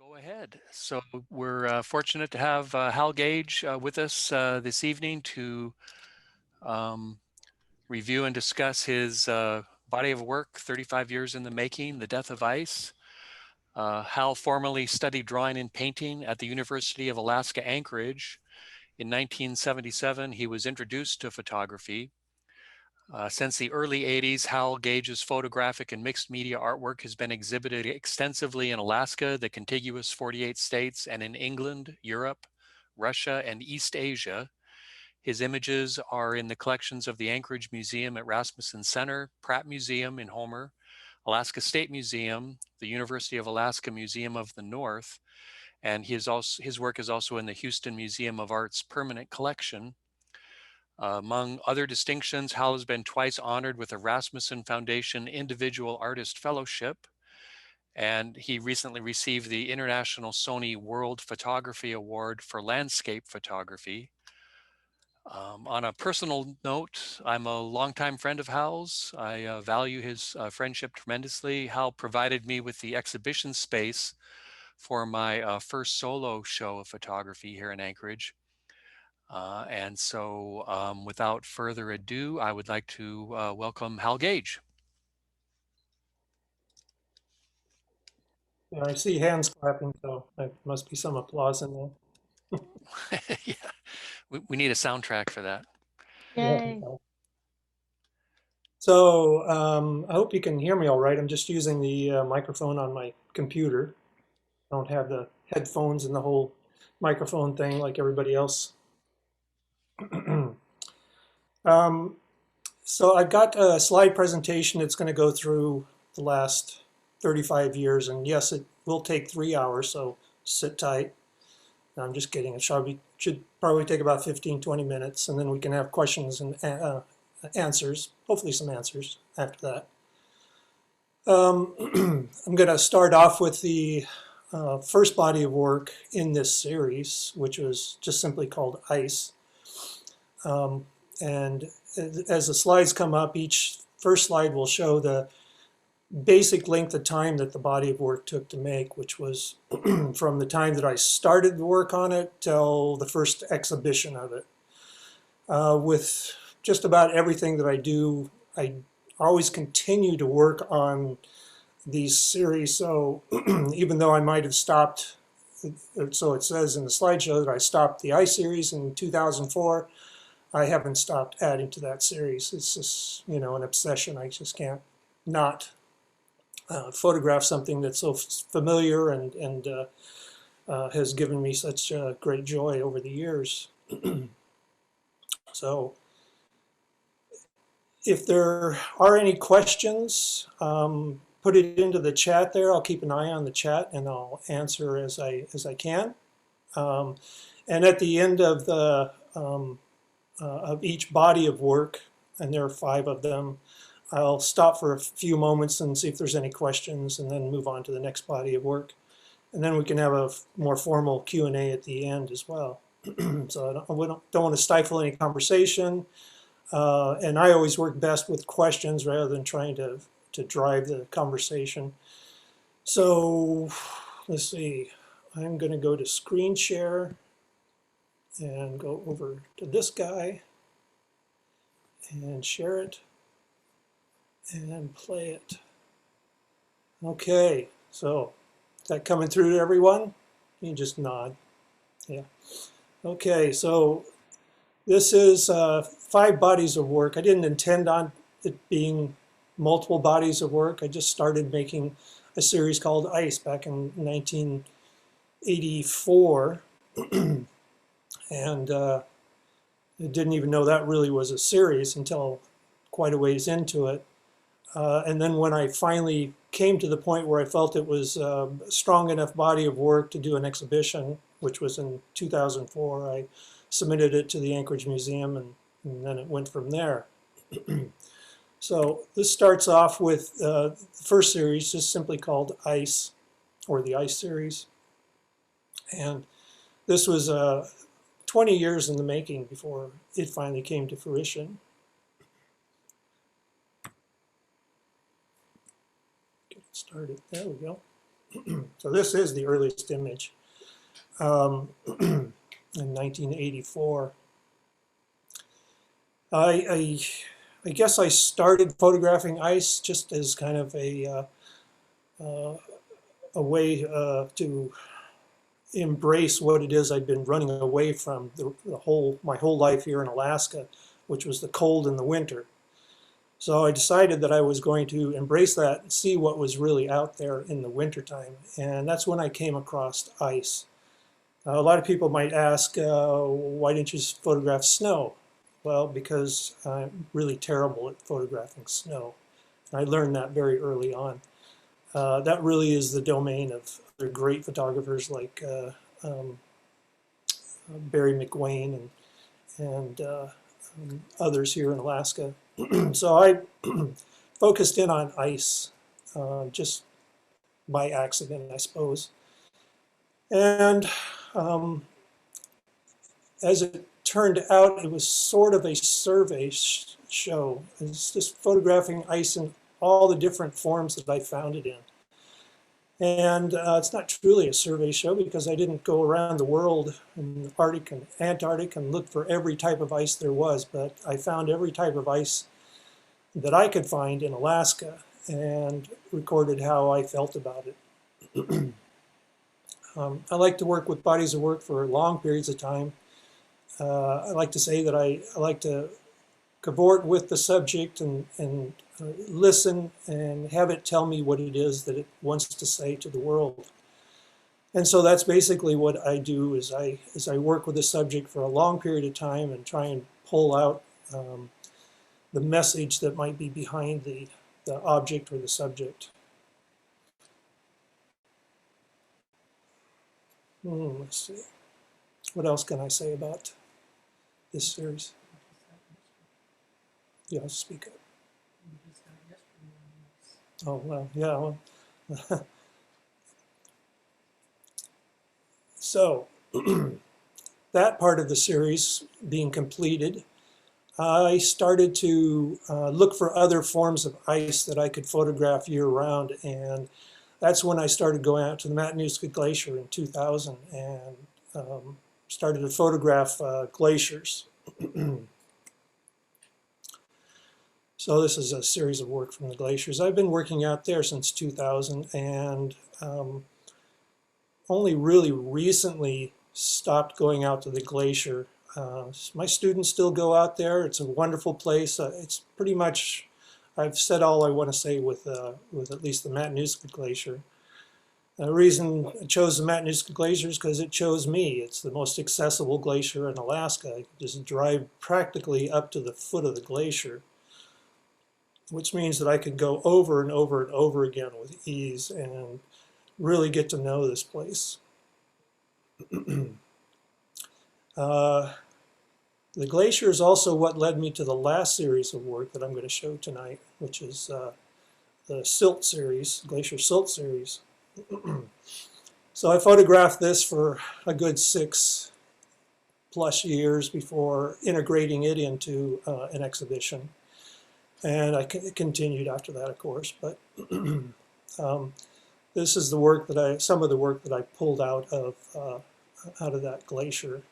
Go ahead. So we're fortunate to have Hal Gage with us this evening to um, review and discuss his body of work, 35 years in the making, The Death of Ice. Hal formerly studied drawing and painting at the University of Alaska Anchorage. In 1977, he was introduced to photography. Since the early 80s, Hal Gage's photographic and mixed media artwork has been exhibited extensively in Alaska, the contiguous 48 states, and in England, Europe, Russia, and East Asia. His images are in the collections of the Anchorage Museum at Rasmussen Center, Pratt Museum in Homer, Alaska State Museum, the University of Alaska Museum of the North, and his work is also in the Houston Museum of Art's permanent collection. Among other distinctions, Hal has been twice honored with a Rasmussen Foundation Individual Artist Fellowship, and he recently received the International Sony World Photography Award for Landscape Photography. On a personal note, I'm a longtime friend of Hal's. I value his friendship tremendously. Hal provided me with the exhibition space for my first solo show of photography here in Anchorage. And so without further ado, I would like to welcome Hal Gage. Yeah, I see hands clapping, so there must be some applause in there. Yeah, we need a soundtrack for that. Yay. So I hope you can hear me all right. I'm just using the microphone on my computer. I don't have the headphones and the whole microphone thing like everybody else. So I've got a slide presentation that's going to go through the last 35 years. And yes, it will take 3 hours, so sit tight. No, I'm just kidding. It should probably take about 15, 20 minutes, and then we can have questions and answers, hopefully some answers after that. I'm going to start off with the first body of work in this series, which was just simply called Ice. And as the slides come up, each first slide will show the basic length of time that the body of work took to make, which was from the time that I started the work on it till the first exhibition of it. With just about everything that I do, I always continue to work on these series. So even though I might have stopped, so it says in the slideshow that I stopped the Ice series in 2004, I haven't stopped adding to that series. It's just, an obsession. I just can't not photograph something that's so familiar and has given me such great joy over the years. So if there are any questions, put it into the chat there. I'll keep an eye on the chat and I'll answer as I can. And at the end of the of each body of work, and there are 5 of them, I'll stop for a few moments and see if there's any questions and then move on to the next body of work. And then we can have a more formal Q&A at the end as well. So I don't want to stifle any conversation. And I always work best with questions rather than trying to drive the conversation. So let's see. I'm going to go to screen share and go over to this guy and share it and play it. Okay, so is that coming through to everyone? You can just nod. Yeah. Okay, so this is 5 bodies of work. I didn't intend on it being multiple bodies of work. I just started making a series called Ice back in 1984. And I didn't even know that really was a series until quite a ways into it. And then when I finally came to the point where I felt it was a strong enough body of work to do an exhibition, which was in 2004, I submitted it to the Anchorage Museum, and then it went from there. So this starts off with the first series, just simply called Ice, or the Ice series. And this was 20 years in the making before it finally came to fruition. Get it started. There we go. So this is the earliest image in 1984. I guess I started photographing ice just as kind of a way to embrace what it is I'd been running away from my whole life here in Alaska, which was the cold in the winter. So I decided that I was going to embrace that and see what was really out there in the wintertime. And that's when I came across ice. A lot of people might ask, why didn't you photograph snow? Well, because I'm really terrible at photographing snow. I learned that very early on. That really is the domain of other great photographers like Barry McWane and others here in Alaska. So I focused in on ice just by accident, I suppose. And as it turned out, it was sort of a survey show. It's just photographing ice in all the different forms that I found it in. And it's not truly a survey show because I didn't go around the world in the Arctic and Antarctic and look for every type of ice there was, but I found every type of ice that I could find in Alaska and recorded how I felt about it. I like to work with bodies of work for long periods of time. I like to say that I like to cavort with the subject and listen and have it tell me what it is that it wants to say to the world. And so that's basically what I do is I work with the subject for a long period of time and try and pull out the message that might be behind the object or the subject. Let's see. What else can I say about this series? Yeah, I'll speak up. Oh, well, yeah. Well. So, that part of the series being completed, I started to look for other forms of ice that I could photograph year-round, and that's when I started going out to the Matanuska Glacier in 2000 and started to photograph glaciers. So this is a series of work from the glaciers. I've been working out there since 2000 and only really recently stopped going out to the glacier. My students still go out there. It's a wonderful place. It's pretty much, I've said all I want to say with at least the Matanuska Glacier. The reason I chose the Matanuska Glacier is because it chose me. It's the most accessible glacier in Alaska. I can just drive practically up to the foot of the glacier, which means that I could go over and over and over again with ease and really get to know this place. The glacier is also what led me to the last series of work that I'm going to show tonight, which is the Silt series, Glacier Silt series. So I photographed this for a good 6+ years before integrating it into an exhibition. And I continued after that, of course, but this is the work that some of the work that I pulled out of that glacier.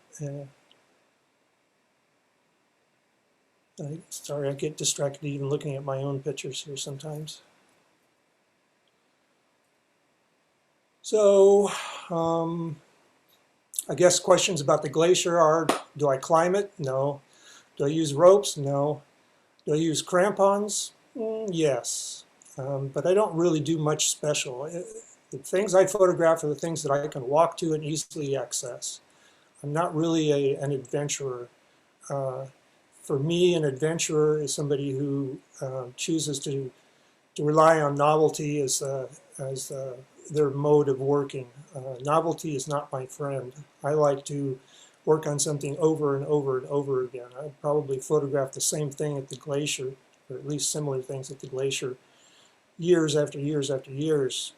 Sorry, I get distracted even looking at my own pictures here sometimes. So, I guess questions about the glacier are, do I climb it? No. Do I use ropes? No. Do I use crampons? Yes. But I don't really do much special. The things I photograph are the things that I can walk to and easily access. I'm not really an adventurer. For me, an adventurer is somebody who chooses to rely on novelty as their mode of working. Novelty is not my friend. I like to work on something over and over and over again. I probably photograph the same thing at the glacier, or at least similar things at the glacier, years after years after years,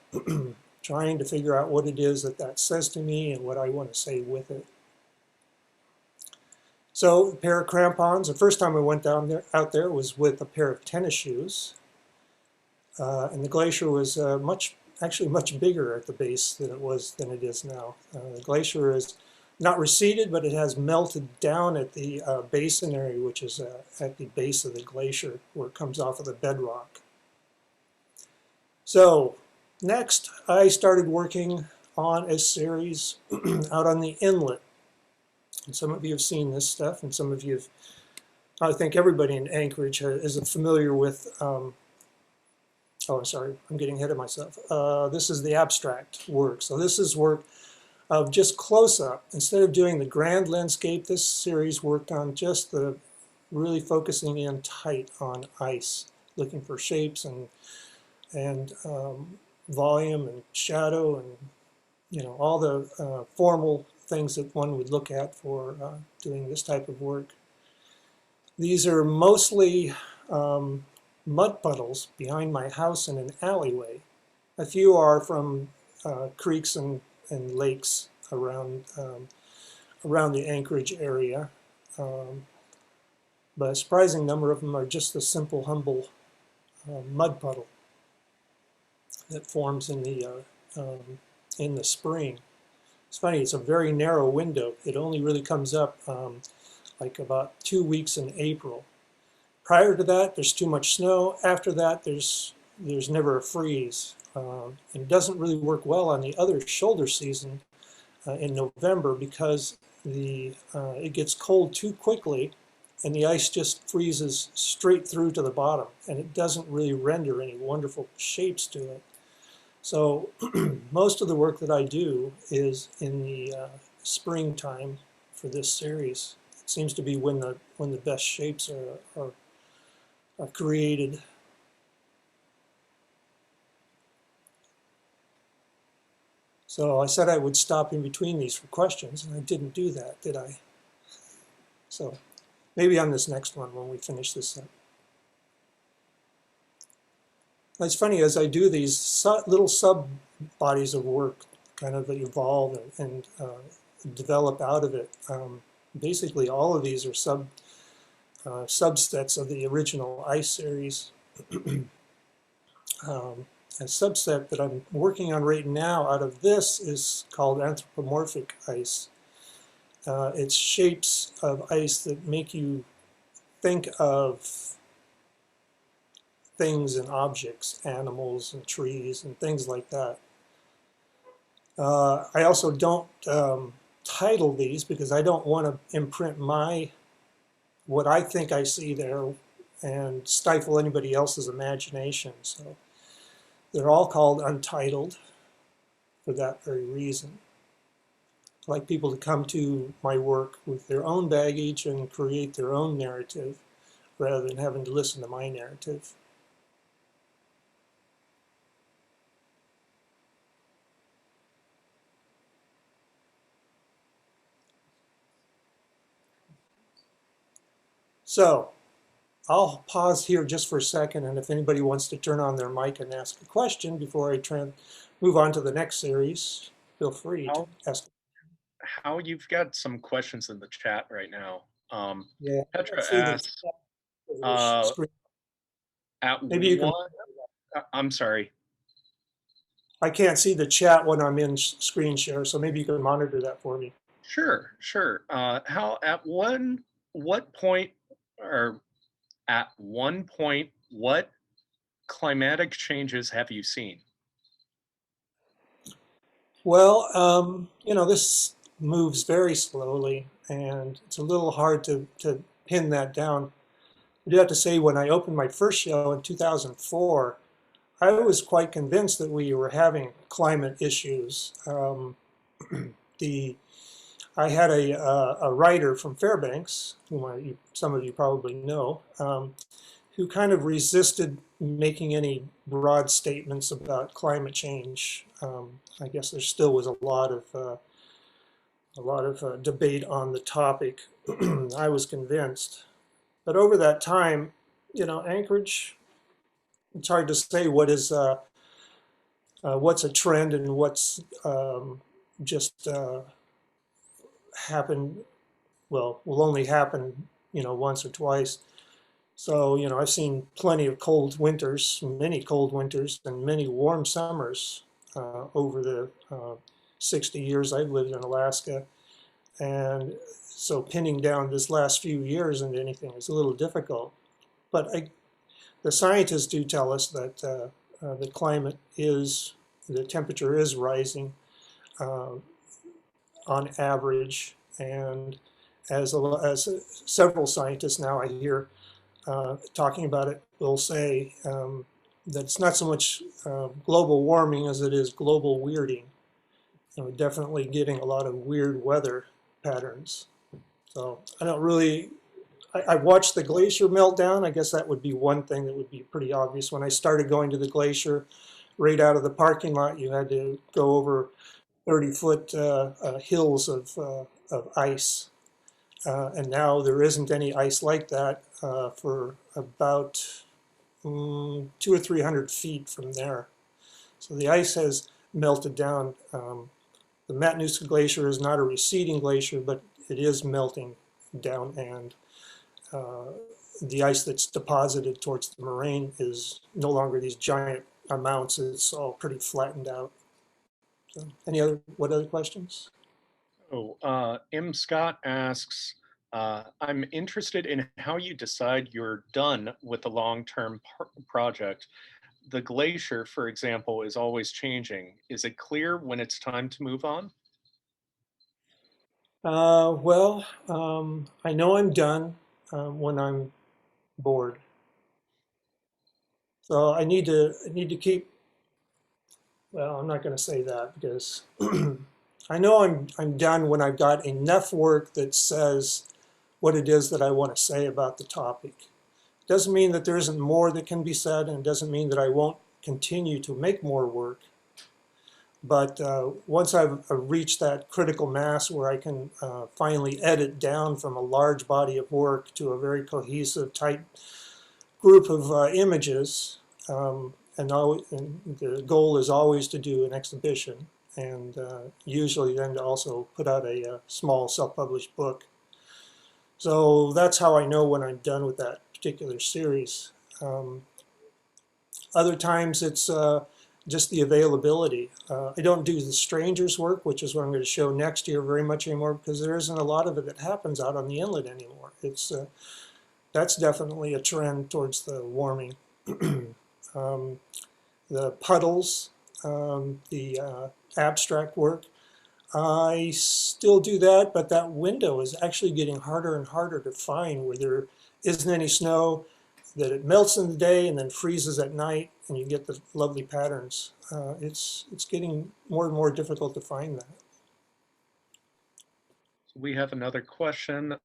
trying to figure out what it is that says to me and what I want to say with it. So a pair of crampons, the first time I went out there was with a pair of tennis shoes. And the glacier was actually much bigger at the base than it is now. The glacier is not receded, but it has melted down at the basin area, which is at the base of the glacier where it comes off of the bedrock. So next, I started working on a series out on the inlet. And some of you have seen this stuff, and some of you have, I think everybody in Anchorage is familiar with, oh, I'm sorry, I'm getting ahead of myself. This is the abstract work. So this is work of just close-up. Instead of doing the grand landscape, this series worked on just the really focusing in tight on ice, looking for shapes and volume and shadow and all the formal things that one would look at for doing this type of work. These are mostly mud puddles behind my house in an alleyway. A few are from creeks and lakes around the Anchorage area, but a surprising number of them are just a simple, humble mud puddle that forms in the spring. It's funny, it's a very narrow window. It only really comes up like about 2 weeks in April. Prior to that, there's too much snow. After that, there's never a freeze. And it doesn't really work well on the other shoulder season in November because it gets cold too quickly and the ice just freezes straight through to the bottom and it doesn't really render any wonderful shapes to it. So most of the work that I do is in the springtime for this series. It seems to be when the best shapes are created. So I said I would stop in between these for questions, and I didn't do that, did I? So maybe on this next one when we finish this up. It's funny, as I do these little sub bodies of work kind of evolve and develop out of it. Basically, all of these are subsets of the original ice series. A subset that I'm working on right now out of this is called anthropomorphic ice. It's shapes of ice that make you think of things and objects, animals and trees and things like that. I also don't title these because I don't want to imprint what I think I see there and stifle anybody else's imagination. So they're all called untitled for that very reason. I like people to come to my work with their own baggage and create their own narrative rather than having to listen to my narrative. So I'll pause here just for a second, and if anybody wants to turn on their mic and ask a question before I move on to the next series, feel free to ask. How you've got some questions in the chat right now. Yeah, Petra see the asks, uh, screen. at Maybe you can. what, I'm sorry. I can't see the chat when I'm in screen share, so maybe you can monitor that for me. Sure. What point, or at one point, what climatic changes have you seen? Well, this moves very slowly, and it's a little hard to pin that down. I do have to say, when I opened my first show in 2004, I was quite convinced that we were having climate issues. I had a writer from Fairbanks, whom some of you probably know, who kind of resisted making any broad statements about climate change. I guess there still was a lot of debate on the topic. I was convinced, but over that time, Anchorage, it's hard to say what's a trend and what's just happened. Well, will only happen, once or twice. So, I've seen plenty of cold winters, many cold winters, and many warm summers. over the 60 years I've lived in Alaska. And so pinning down this last few years into anything is a little difficult. But the scientists do tell us that the climate is, the temperature is rising on average. And as several scientists now I hear talking about it, will say that it's not so much global warming as it is global weirding. And we're definitely getting a lot of weird weather patterns. So I don't really, I watched the glacier melt down. I guess that would be one thing that would be pretty obvious. When I started going to the glacier, right out of the parking lot, you had to go over 30-foot hills of ice. And now there isn't any ice like that for about 200 or 300 feet from there. So the ice has melted down. The Matanuska Glacier is not a receding glacier, but it is melting down, and the ice that's deposited towards the moraine is no longer these giant amounts. It's all pretty flattened out. So, what other questions? Oh, M. Scott asks, I'm interested in how you decide you're done with the long-term project. The glacier, for example, is always changing. Is it clear when it's time to move on? I know I'm done when I'm bored. So I need to keep, well, I'm not going to say that because I know I'm done when I've got enough work that says what it is that I want to say about the topic. It doesn't mean that there isn't more that can be said, and it doesn't mean that I won't continue to make more work. But once I've reached that critical mass where I can finally edit down from a large body of work to a very cohesive, tight group of images, and the goal is always to do an exhibition, and usually then to also put out a small self-published book. So that's how I know when I'm done with that particular series. Other times it's just the availability. I don't do the strangers work, which is what I'm going to show next year very much anymore, because there isn't a lot of it that happens out on the inlet anymore. That's definitely a trend towards the warming. The puddles, the abstract work, I still do that, but that window is actually getting harder and harder to find where there isn't any snow, that it melts in the day and then freezes at night, and you get the lovely patterns. It's getting more and more difficult to find that. We have another question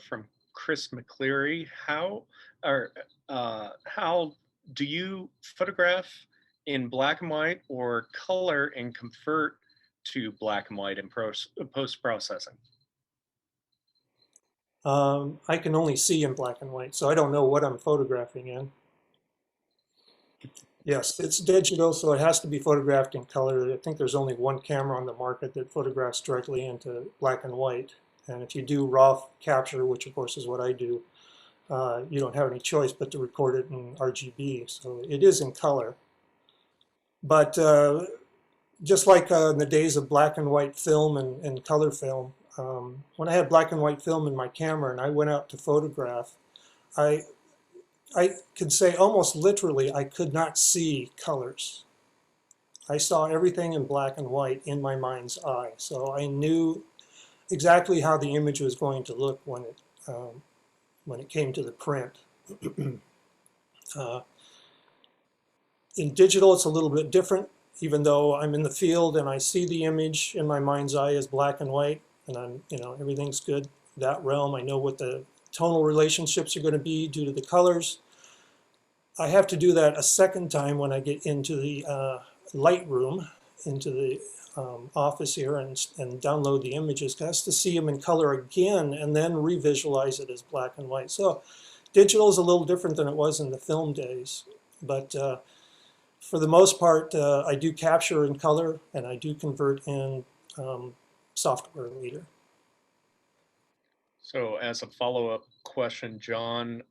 from Chris McCleary. How do you photograph in black and white or color and convert to black and white in post-processing? I can only see in black and white, so I don't know what I'm photographing in. Yes, it's digital, so it has to be photographed in color. I think there's only one camera on the market that photographs directly into black and white. And if you do raw capture, which of course is what I do, you don't have any choice but to record it in RGB. So it is in color. But just like in the days of black and white film and color film, when I had black and white film in my camera and I went out to photograph, I could say almost literally I could not see colors. I saw everything in black and white in my mind's eye. So I knew exactly how the image was going to look when it came to the print. In digital, it's a little bit different. Even though I'm in the field and I see the image in my mind's eye as black and white, and everything's good. That realm, I know what the tonal relationships are going to be due to the colors. I have to do that a second time when I get into the Lightroom, into the office here, and download the images, just to see them in color again and then revisualize it as black and white. So digital is a little different than it was in the film days, but for the most part, I do capture in color and I do convert in software later. So as a follow-up question, John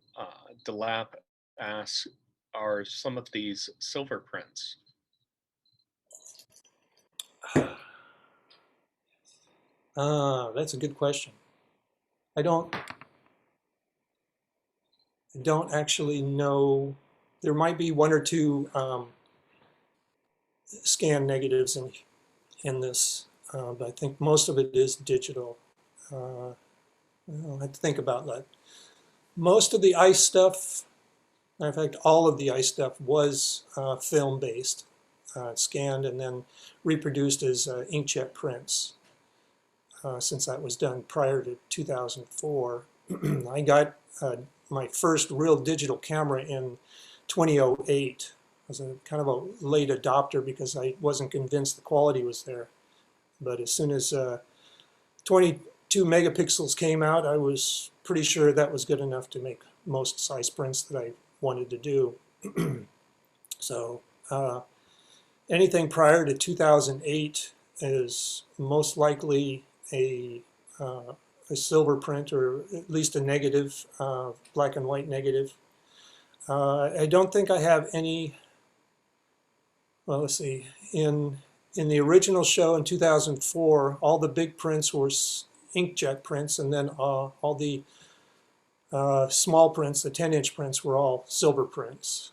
DeLapp asks, are some of these silver prints? That's a good question. I don't actually know. There might be one or two scan negatives in this, but I think most of it is digital. I'll have to think about that. Most of the ice stuff, matter of fact, all of the ice stuff was film-based, scanned and then reproduced as inkjet prints. Since that was done prior to 2004, I got my first real digital camera in 2008. I was a kind of a late adopter because I wasn't convinced the quality was there. But as soon as 22 megapixels came out, I was pretty sure that was good enough to make most size prints that I wanted to do. So anything prior to 2008 is most likely a silver print, or at least a negative, black and white negative. I don't think I have any. Well, let's see. In the original show in 2004, all the big prints were inkjet prints, and then all the small prints, the 10-inch prints, were all silver prints.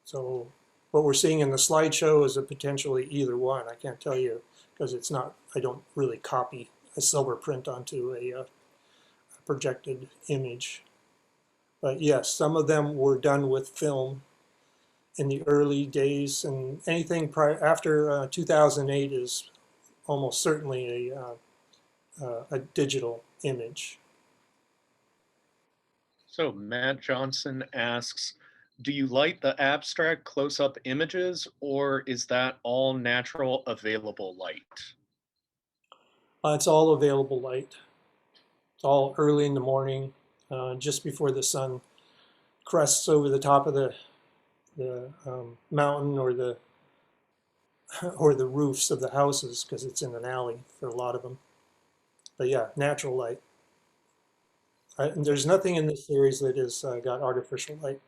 So what we're seeing in the slideshow is a potentially either one. I can't tell you because it's not. I don't really copy a silver print onto a projected image. But yes, some of them were done with film in the early days, and anything after 2008 is almost certainly a digital image. So Matt Johnson asks, do you like the abstract close-up images, or is that all natural available light? It's all available light. It's all early in the morning, just before the sun crests over the top of the mountain or the roofs of the houses, because it's in an alley for a lot of them. But yeah, natural light. There's nothing in this series that has got artificial light.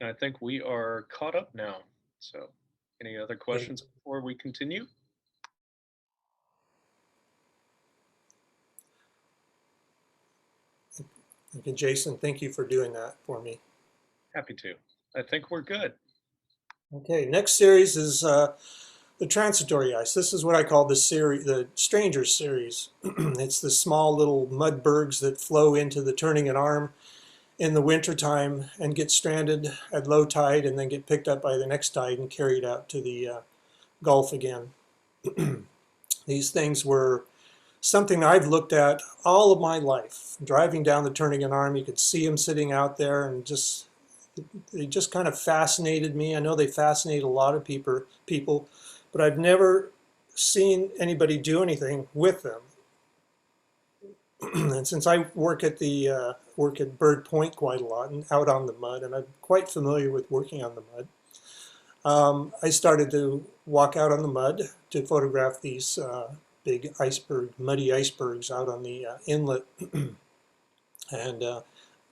And I think we are caught up now. So any other questions Okay. before we continue? Okay, Jason, thank you for doing that for me. Happy to. I think we're good. Okay, next series is the transitory ice. This is what I call the series, the Strangers series. It's the small little mud bergs that flow into the Turning an Arm in the wintertime and get stranded at low tide and then get picked up by the next tide and carried out to the Gulf again. These things were something I've looked at all of my life. Driving down the Turning an Arm, you could see them sitting out there, and they just kind of fascinated me. I know they fascinate a lot of people, but I've never seen anybody do anything with them. And since I work at Bird Point quite a lot and out on the mud, and I'm quite familiar with working on the mud, I started to walk out on the mud to photograph these big muddy icebergs out on the inlet. And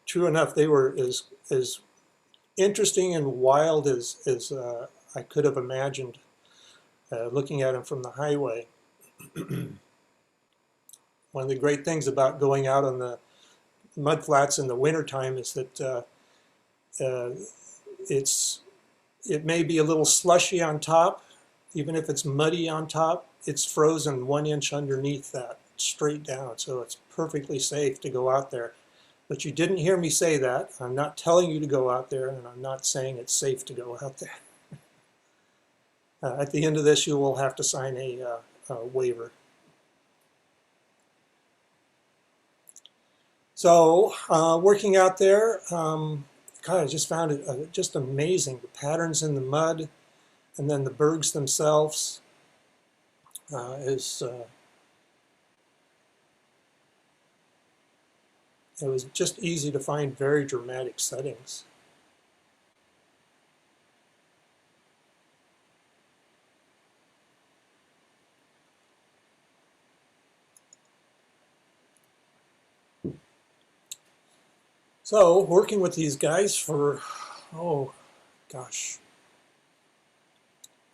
true enough, they were as interesting and wild as I could have imagined looking at them from the highway. One of the great things about going out on the mud flats in the wintertime is that it may be a little slushy on top. Even if it's muddy on top, it's frozen 1 inch underneath that, straight down. So it's perfectly safe to go out there. But you didn't hear me say that. I'm not telling you to go out there, and I'm not saying it's safe to go out there. At the end of this, you will have to sign a waiver. So working out there, God, I just found it just amazing. The patterns in the mud, and then the bergs themselves it was just easy to find very dramatic settings. So working with these guys for, oh gosh,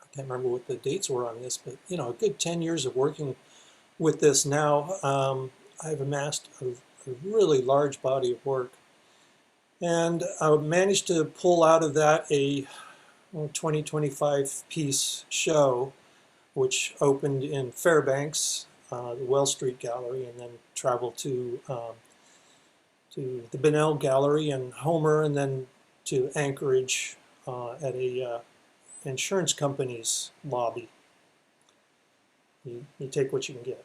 I can't remember what the dates were on this, but you know, a good 10 years of working with this now. I've amassed a really large body of work. And I managed to pull out of that a 20-25 piece show, which opened in Fairbanks, the Wells Street Gallery, and then traveled to the Bunnell Gallery and Homer, and then to Anchorage at a insurance company's lobby. You take what you can get.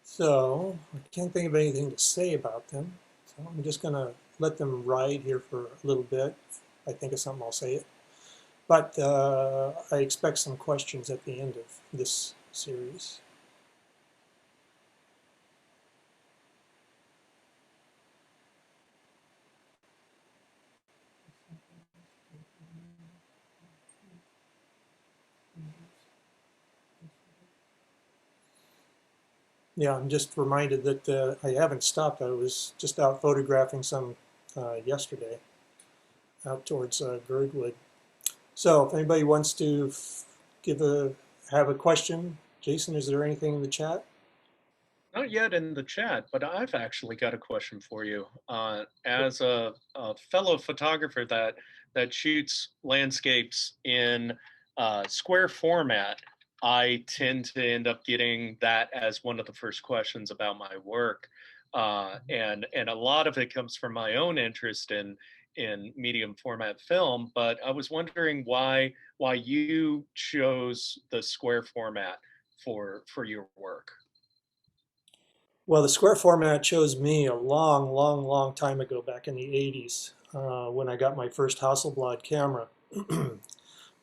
So I can't think of anything to say about them. So I'm just going to let them ride here for a little bit. If I think of something, I'll say it. But I expect some questions at the end of this series. Yeah, I'm just reminded that I haven't stopped. I was just out photographing some yesterday out towards Girdwood. So if anybody wants to have a question, Jason, is there anything in the chat? Not yet in the chat, but I've actually got a question for you. As a fellow photographer that shoots landscapes in square format, I tend to end up getting that as one of the first questions about my work, and a lot of it comes from my own interest in medium format film. But I was wondering why you chose the square format for your work. Well, the square format chose me a long time ago, back in the 80s, when I got my first Hasselblad camera.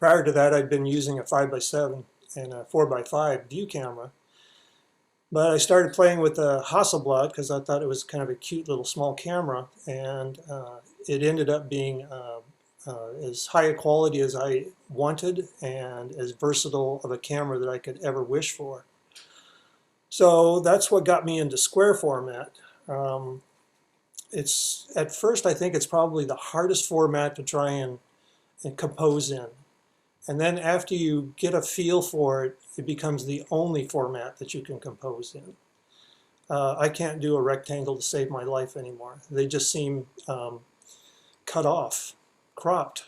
Prior to that, I'd been using a 5x7 and a 4x5 view camera. But I started playing with the Hasselblad because I thought it was kind of a cute little small camera, and it ended up being as high a quality as I wanted and as versatile of a camera that I could ever wish for. So that's what got me into square format. It's at first, I think it's probably the hardest format to try and compose in. And then after you get a feel for it, it becomes the only format that you can compose in. I can't do a rectangle to save my life anymore. They just seem cut off, cropped.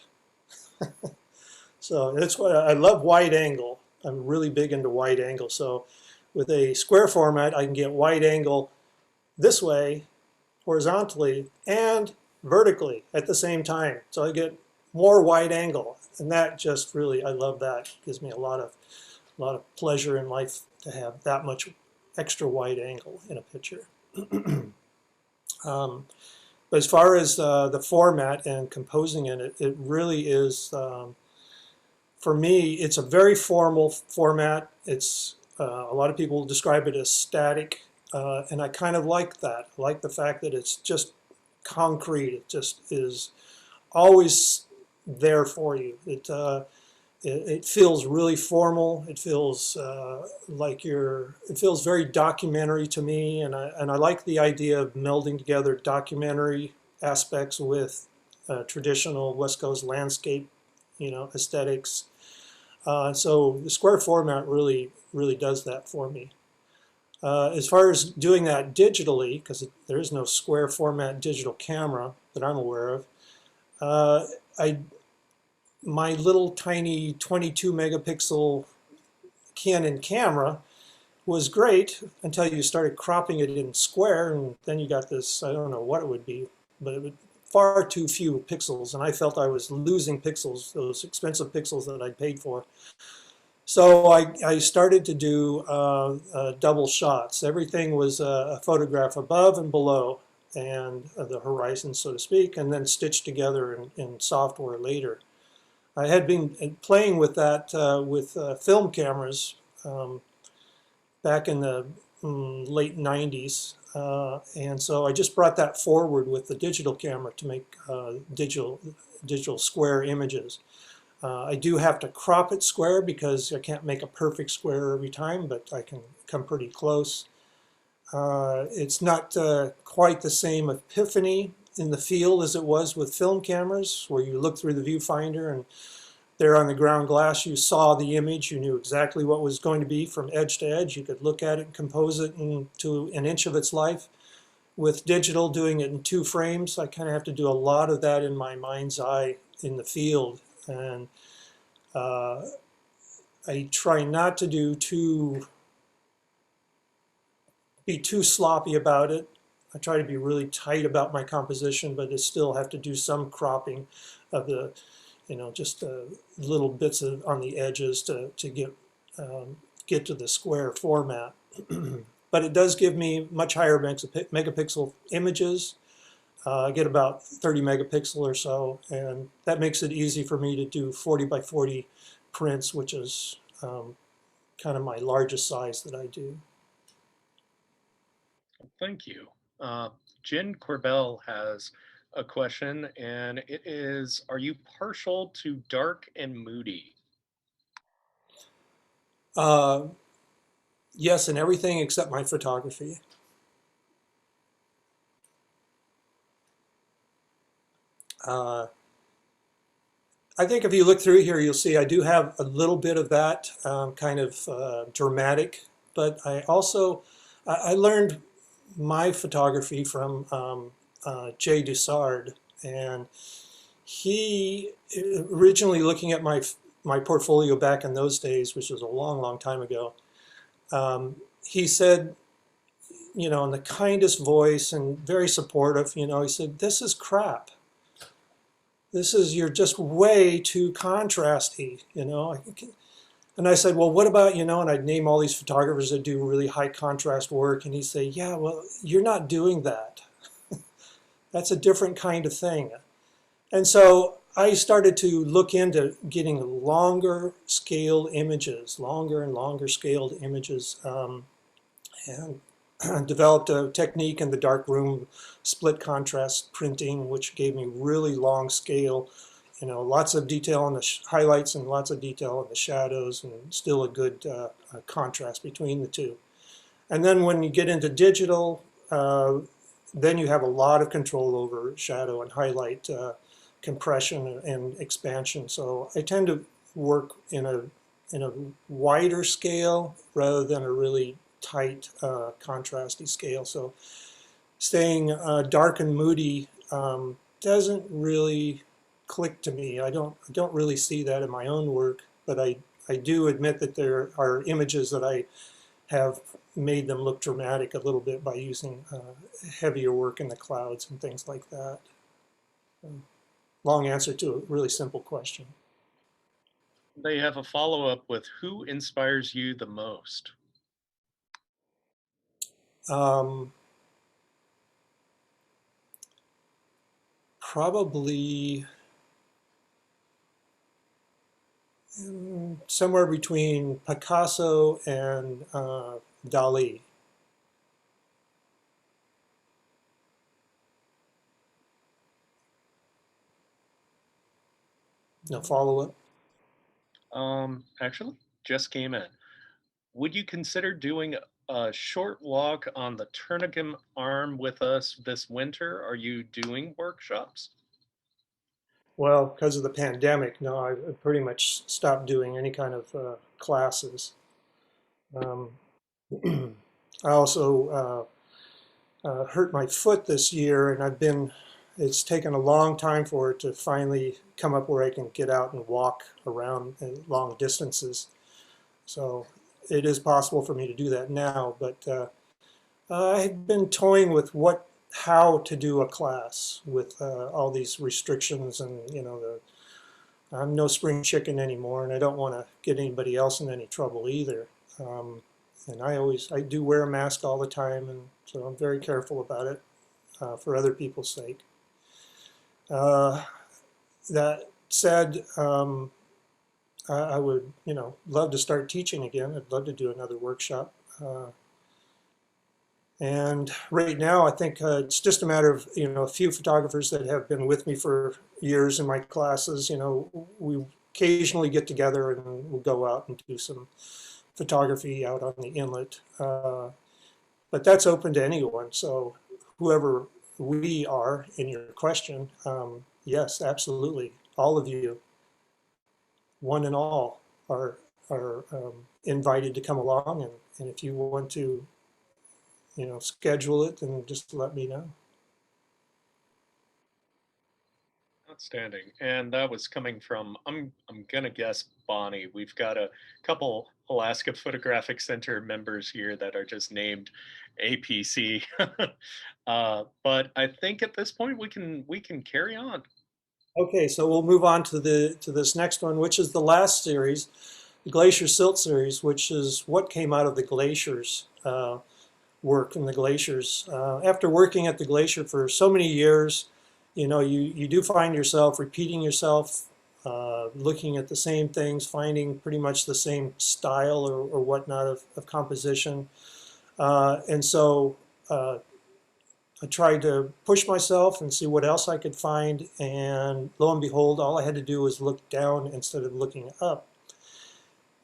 So that's why I love wide angle. I'm really big into wide angle. So with a square format, I can get wide angle this way, horizontally, and vertically at the same time. So I get more wide angle, and that just really, I love that. It gives me a lot of pleasure in life to have that much extra wide angle in a picture. But as far as the format and composing in it, it really is, for me, it's a very formal format. It's a lot of people describe it as static, and I kind of like that. I like the fact that it's just concrete. It just is always there for you. It feels really formal. It feels it feels very documentary to me, and I like the idea of melding together documentary aspects with traditional West Coast landscape, aesthetics. So the square format really does that for me. As far as doing that digitally, because there is no square format digital camera that I'm aware of, my little tiny 22 megapixel Canon camera was great until you started cropping it in square, and then you got this, I don't know what it would be, but it would far too few pixels, and I felt I was losing pixels, those expensive pixels that I'd paid for. So I started to do double shots. Everything was a photograph above and below, and the horizon, so to speak, and then stitched together in software later. I had been playing with that with film cameras back in the late 90s, and so I just brought that forward with the digital camera to make digital square images. I do have to crop it square because I can't make a perfect square every time, but I can come pretty close. It's not quite the same epiphany in the field as it was with film cameras, where you look through the viewfinder and there on the ground glass you saw the image, you knew exactly what was going to be from edge to edge. You could look at it and compose it into an inch of its life. With digital, doing it in 2 frames, I kind of have to do a lot of that in my mind's eye in the field. And I try not to be too sloppy about it. I try to be really tight about my composition, but I still have to do some cropping of the, just little bits on the edges to get to the square format. But it does give me much higher megapixel images. I get about 30 megapixel or so, and that makes it easy for me to do 40 by 40 prints, which is kind of my largest size that I do. Thank you. Jen Corbell has a question, and it is, are you partial to dark and moody? Yes, in everything except my photography. I think if you look through here, you'll see I do have a little bit of that kind of dramatic, but I also, I learned my photography from Jay Dussard, and he, originally looking at my portfolio back in those days, which was a long, long time ago, he said, in the kindest voice and very supportive, he said, "This is crap. You're just way too contrasty, And I said, well, what about, and I'd name all these photographers that do really high contrast work. And he'd say, yeah, well, you're not doing that. That's a different kind of thing. And so I started to look into getting longer scaled images, longer and longer scaled images, and developed a technique in the darkroom, split contrast printing, which gave me really long scale, lots of detail on the highlights and lots of detail in the shadows, and still a good contrast between the two. And then when you get into digital, then you have a lot of control over shadow and highlight compression and expansion. So I tend to work in a wider scale rather than a really tight contrasty scale. So staying dark and moody doesn't really click to me. I don't really see that in my own work, but I do admit that there are images that I have made them look dramatic a little bit by using heavier work in the clouds and things like that. Long answer to a really simple question. They have a follow-up with, who inspires you the most? Probably somewhere between Picasso and Dali. No follow-up? Actually, just came in. Would you consider doing a short walk on the Turnagain Arm with us this winter? Are you doing workshops? Well, because of the pandemic, no, I pretty much stopped doing any kind of classes. I also hurt my foot this year, and it's taken a long time for it to finally come up where I can get out and walk around long distances. So it is possible for me to do that now, but I've been toying with how to do a class with all these restrictions, and I'm no spring chicken anymore, and I don't want to get anybody else in any trouble either. And I do wear a mask all the time, and so I'm very careful about it for other people's sake. That said, I would, love to start teaching again. I'd love to do another workshop. And right now, I think it's just a matter of, a few photographers that have been with me for years in my classes. We occasionally get together and we'll go out and do some photography out on the inlet. but that's open to anyone. So whoever we are in your question, yes, absolutely. All of you, one and all, are invited to come along, and if you want to, schedule it, then just let me know. Outstanding. And that was coming from, I'm gonna guess Bonnie. We've got a couple Alaska Photographic Center members here that are just named APC. But I think at this point we can carry on. Okay, so we'll move on to this next one, which is the last series, the Glacier Silt series, which is what came out of the glaciers work in the glaciers. After working at the glacier for so many years, you do find yourself repeating yourself, looking at the same things, finding pretty much the same style or whatnot of composition. And so I tried to push myself and see what else I could find. And lo and behold, all I had to do was look down instead of looking up.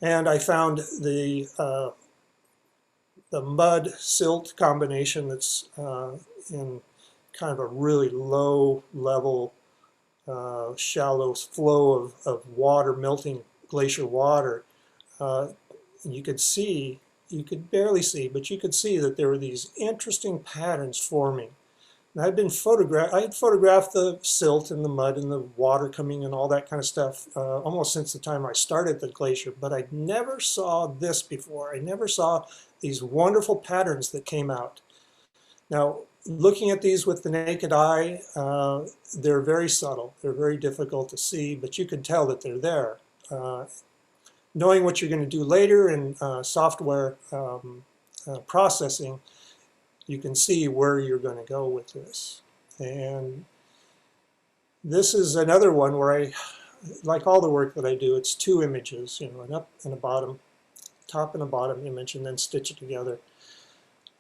And I found the mud silt combination that's in kind of a really low level, shallow flow of water, melting glacier water. You could see, you could barely see, but you could see that there were these interesting patterns forming. And I had photographed the silt and the mud and the water coming and all that kind of stuff almost since the time I started the glacier, but I never saw this before. I never saw these wonderful patterns that came out. Now, looking at these with the naked eye, they're very subtle. They're very difficult to see, but you can tell that they're there. Knowing what you're going to do later in software processing, you can see where you're going to go with this. And this is another one where I, like all the work that I do, it's two images, an up and a bottom, top and a bottom image, and then stitch it together.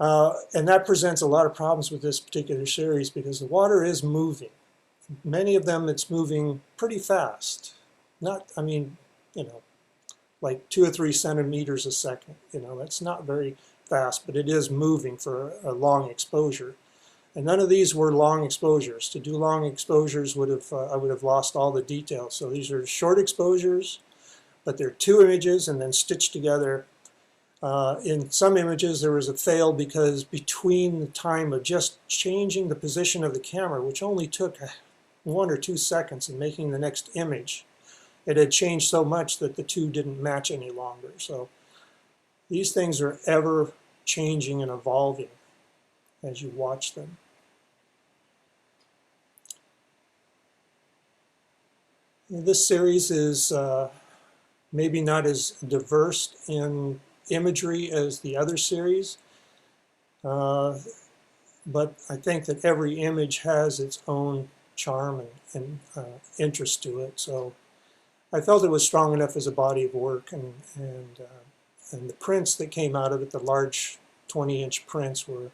And that presents a lot of problems with this particular series because the water is moving. Many of them, it's moving pretty fast. Not, I mean, like 2 or 3 centimeters a second. That's not very fast, but it is moving for a long exposure. And none of these were long exposures. To do long exposures I would have lost all the details. So these are short exposures, but they're 2 images and then stitched together. In some images there was a fail because between the time of just changing the position of the camera, which only took 1 or 2 seconds in making the next image, it had changed so much that the two didn't match any longer. So these things are ever changing and evolving as you watch them. This series is maybe not as diverse in imagery as the other series, but I think that every image has its own charm and interest to it. So I felt it was strong enough as a body of work, and the prints that came out of it, the large 20-inch prints, were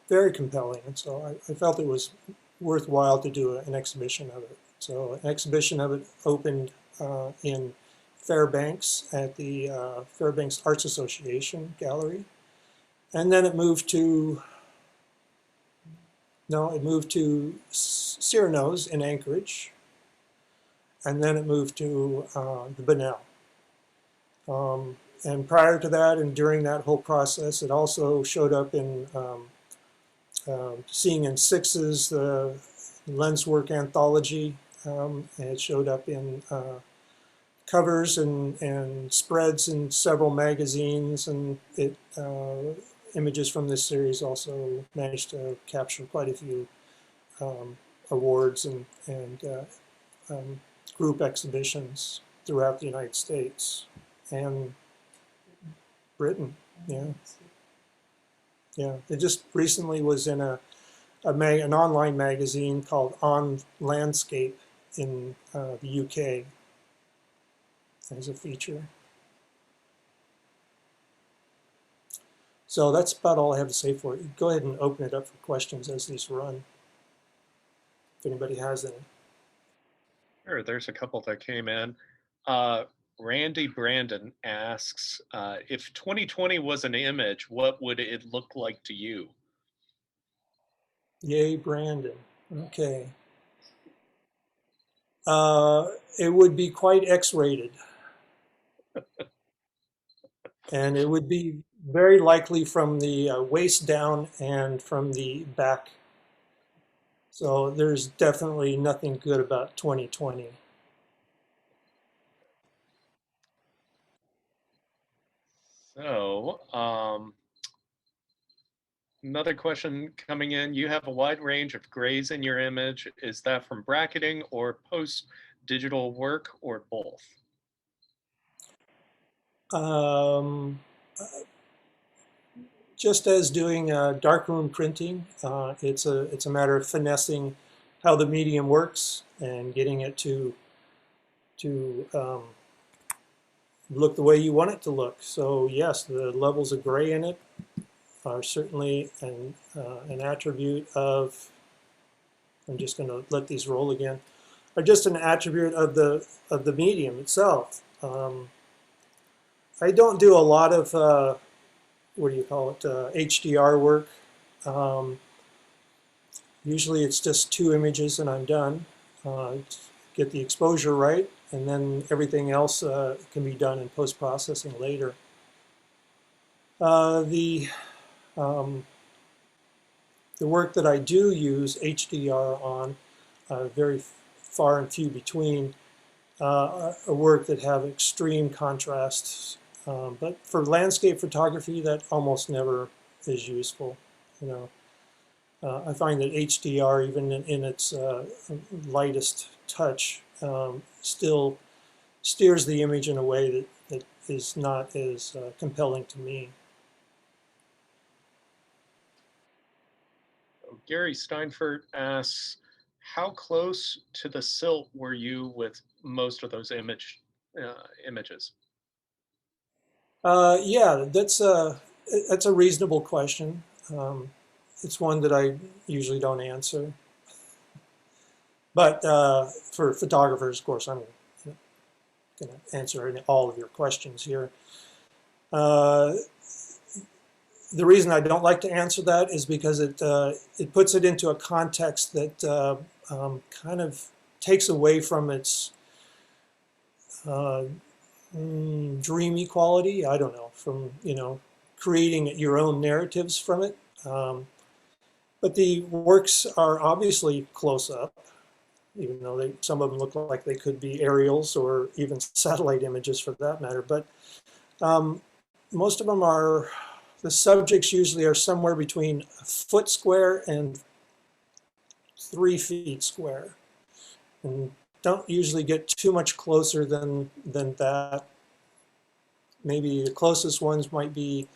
very compelling, and so I felt it was worthwhile to do an exhibition of it. So an exhibition of it opened in Fairbanks at the Fairbanks Arts Association Gallery, and then it moved to Cyrano's in Anchorage, and then it moved to the Bunnell. And prior to that and during that whole process, it also showed up in Seeing in Sixes, the Lenswork anthology, and it showed up in covers and spreads in several magazines, and images from this series also managed to capture quite a few awards and group exhibitions throughout the United States and Britain. Yeah, it just recently was in an online magazine called On Landscape in the UK as a feature. So that's about all I have to say for it. Go ahead and open it up for questions as these run, if anybody has any. Sure, there's a couple that came in. Randy Brandon asks, if 2020 was an image, what would it look like to you? Yay, Brandon. Okay. It would be quite X-rated. And it would be very likely from the waist down and from the back. So there's definitely nothing good about 2020. So, another question coming in. You have a wide range of grays in your image. Is that from bracketing or post-digital work or both? Um, just as doing darkroom printing, it's a matter of finessing how the medium works and getting it to look the way you want it to look. So yes, the levels of gray in it are certainly an attribute of. I'm just going to let these roll again. Are just an attribute of the medium itself. I don't do a lot of what do you call it, HDR work. Usually it's just 2 images and I'm done. Get the exposure right, and then everything else can be done in post-processing later. Um, the work that I do use HDR on, very far and few between, a work that have extreme contrasts. But for landscape photography, that almost never is useful. You know, I find that HDR, even in its lightest touch, still steers the image in a way that is not as compelling to me. Gary Steinfurt asks, how close to the silt were you with most of those images? Yeah, that's a reasonable question. It's one that I usually don't answer. But for photographers, of course, I'm going to answer all of your questions here. The reason I don't like to answer that is because it puts it into a context that kind of takes away from its dreamy quality. I don't know, from creating your own narratives from it. But the works are obviously close up, even though some of them look like they could be aerials or even satellite images for that matter. But most of them are, the subjects usually are somewhere between a foot square and 3 feet square, and don't usually get too much closer than that. Maybe the closest ones might be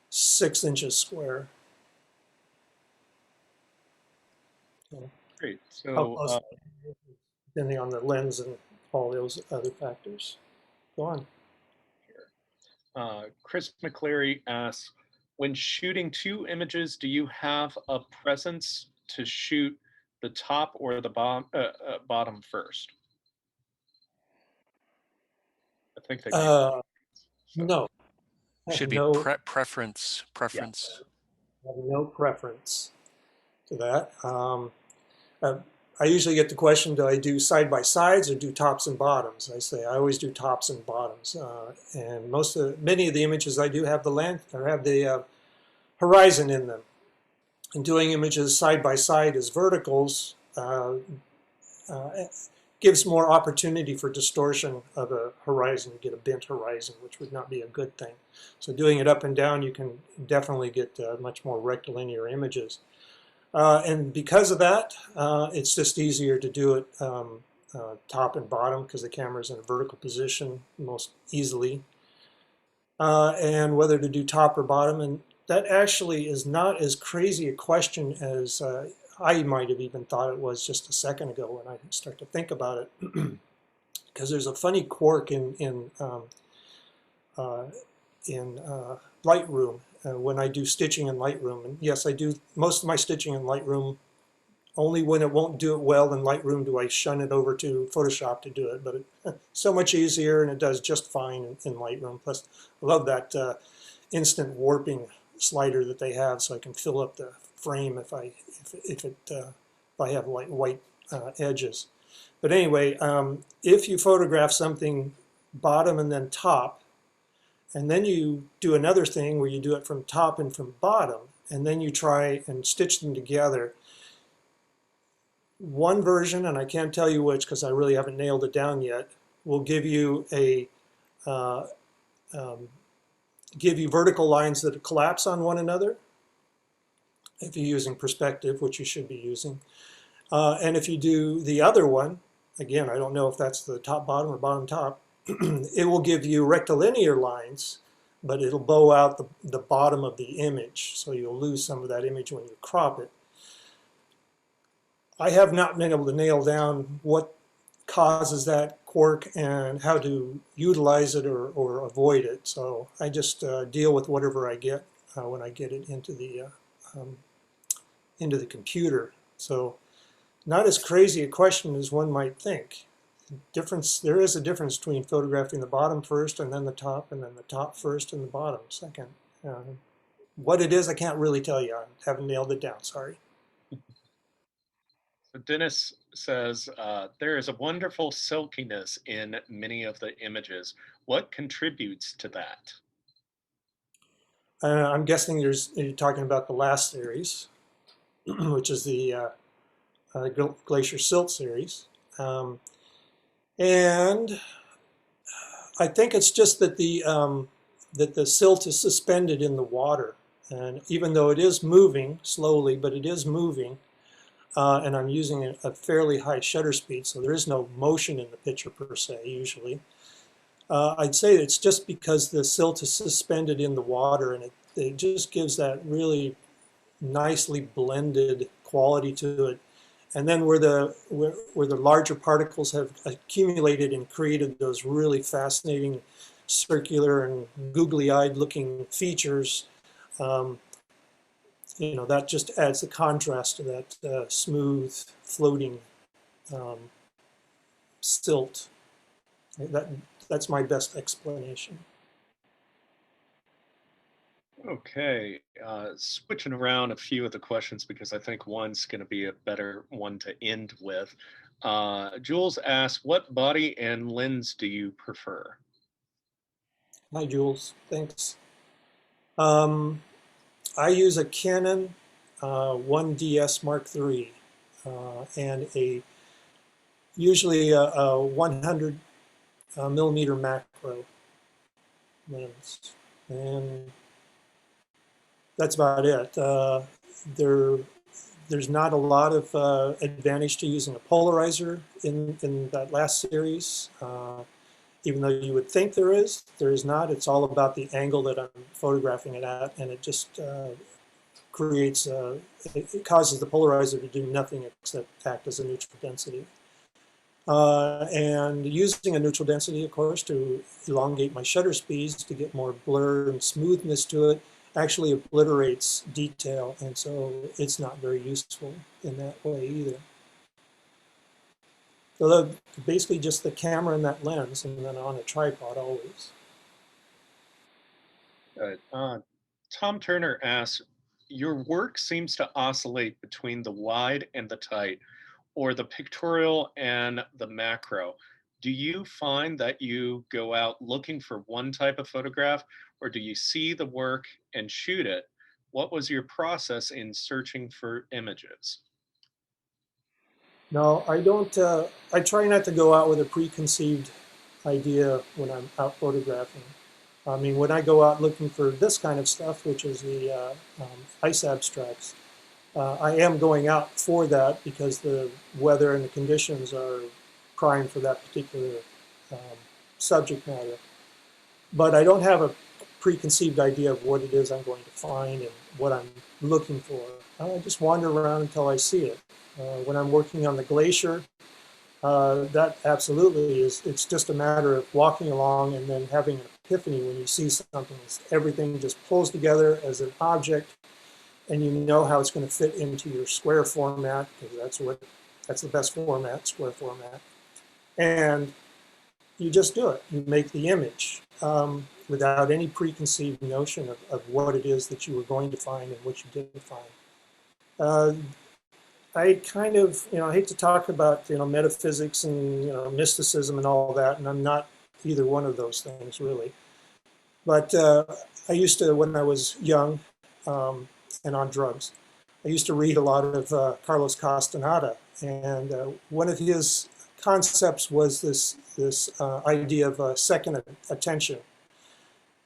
6 inches square. So Great. how So, close, depending on the lens and all those other factors. Go on. Chris McCleary asks, when shooting 2 images, do you have a preference to shoot the top or the bottom first? I think they mean. So. No. Should be No, preference. Yeah. I have no preference to that. I usually get the question, do I do side by sides or do tops and bottoms? I say I always do tops and bottoms, and many of the images I do have the land or have the horizon in them. And doing images side by side as verticals gives more opportunity for distortion of a horizon. You get a bent horizon, which would not be a good thing. So doing it up and down, you can definitely get much more rectilinear images. And because of that, it's just easier to do it top and bottom because the camera's in a vertical position most easily. And whether to do top or bottom, and that actually is not as crazy a question as I might have even thought it was just a second ago when I start to think about it. Because there's a funny quirk in Lightroom when I do stitching in Lightroom. And yes, I do most of my stitching in Lightroom Only when it won't do it well in Lightroom do I shun it over to Photoshop to do it. But it's so much easier, and it does just fine in Lightroom. Plus, I love that instant warping slider that they have, so I can fill up the frame if I have white edges. But anyway, if you photograph something bottom and then top, and then you do another thing where you do it from top and from bottom, and then you try and stitch them together. One version, and I can't tell you which because I really haven't nailed it down yet, will give you vertical lines that collapse on one another if you're using perspective, which you should be using. And if you do the other one, again, I don't know if that's the top bottom or bottom top, it will give you rectilinear lines, but it'll bow out the bottom of the image, so you'll lose some of that image when you crop it. I have not been able to nail down what causes that quirk and how to utilize it or avoid it, so I just deal with whatever I get when I get it into the computer. So not as crazy a question as one might think. There is a difference between photographing the bottom first and then the top, and then the top first and the bottom second. What it is, I can't really tell you. I haven't nailed it down, sorry. So Dennis says, there is a wonderful silkiness in many of the images. What contributes to that? I'm guessing you're talking about the last series, which is the Glacial Silt series. And I think it's just that the silt is suspended in the water. And even though it is moving slowly, but it is moving, and I'm using a fairly high shutter speed, so there is no motion in the picture per se, usually. I'd say it's just because the silt is suspended in the water, and it just gives that really nicely blended quality to it. And then where the larger particles have accumulated and created those really fascinating circular and googly-eyed looking features, that just adds the contrast to that smooth, floating silt. That's my best explanation. Okay, switching around a few of the questions because I think one's going to be a better one to end with. Jules asks, what body and lens do you prefer? Hi, Jules. Thanks. I use a Canon 1DS Mark III and usually a 100 millimeter macro lens, and that's about it. There's not a lot of advantage to using a polarizer in that last series. Even though you would think there is not. It's all about the angle that I'm photographing it at, and it just creates, it causes the polarizer to do nothing except act as a neutral density. And using a neutral density, of course, to elongate my shutter speeds to get more blur and smoothness to it, actually obliterates detail, and so it's not very useful in that way either. So basically just the camera and that lens, and then on a tripod always. Tom Turner asks, your work seems to oscillate between the wide and the tight, or the pictorial and the macro. Do you find that you go out looking for one type of photograph, or do you see the work and shoot it? What was your process in searching for images? No, I don't. I try not to go out with a preconceived idea when I'm out photographing. I mean, when I go out looking for this kind of stuff, which is the ice abstracts, I am going out for that because the weather and the conditions are prime for that particular subject matter. But I don't have a preconceived idea of what it is I'm going to find and what I'm looking for. I just wander around until I see it. When I'm working on the glacier, that absolutely is, it's just a matter of walking along and then having an epiphany when you see something. Everything just pulls together as an object, and you know how it's going to fit into your square format, because that's the best format, square format. And you just do it. You make the image without any preconceived notion of what it is that you were going to find and what you didn't find. I kind of, I hate to talk about, metaphysics and, mysticism and all that, and I'm not either one of those things really. But I used to, when I was young and on drugs, I used to read a lot of Carlos Castaneda, and one of his concepts was this idea of second attention.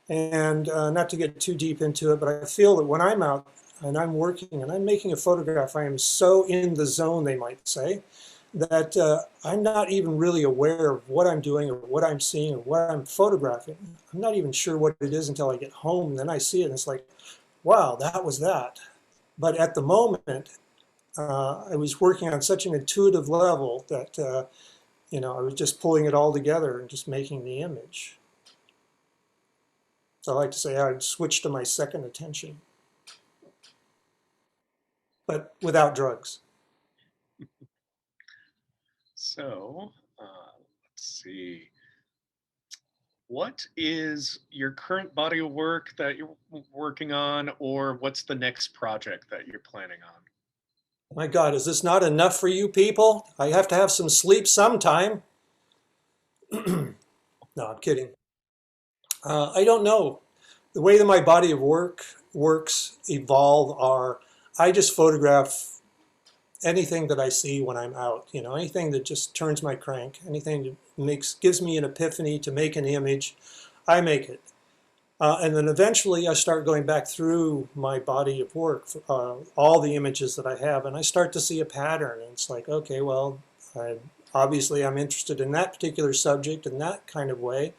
And not to get too deep into it, but I feel that when I'm out and I'm working and I'm making a photograph, I am so in the zone, they might say, that I'm not even really aware of what I'm doing or what I'm seeing or what I'm photographing. I'm not even sure what it is until I get home. And then I see it and it's like, wow, that was that. But at the moment, I was working on such an intuitive level that, I was just pulling it all together and just making the image. So I like to say I'd switch to my second attention, but without drugs. So, let's see. What is your current body of work that you're working on, or what's the next project that you're planning on? My God, is this not enough for you people? I have to have some sleep sometime. No, I'm kidding. I don't know. The way that my body of work works, evolve, are I just photograph anything that I see when I'm out. Anything that just turns my crank, anything that gives me an epiphany to make an image, I make it. And then eventually I start going back through my body of work, all the images that I have, and I start to see a pattern. And it's like, okay, well, obviously I'm interested in that particular subject in that kind of way.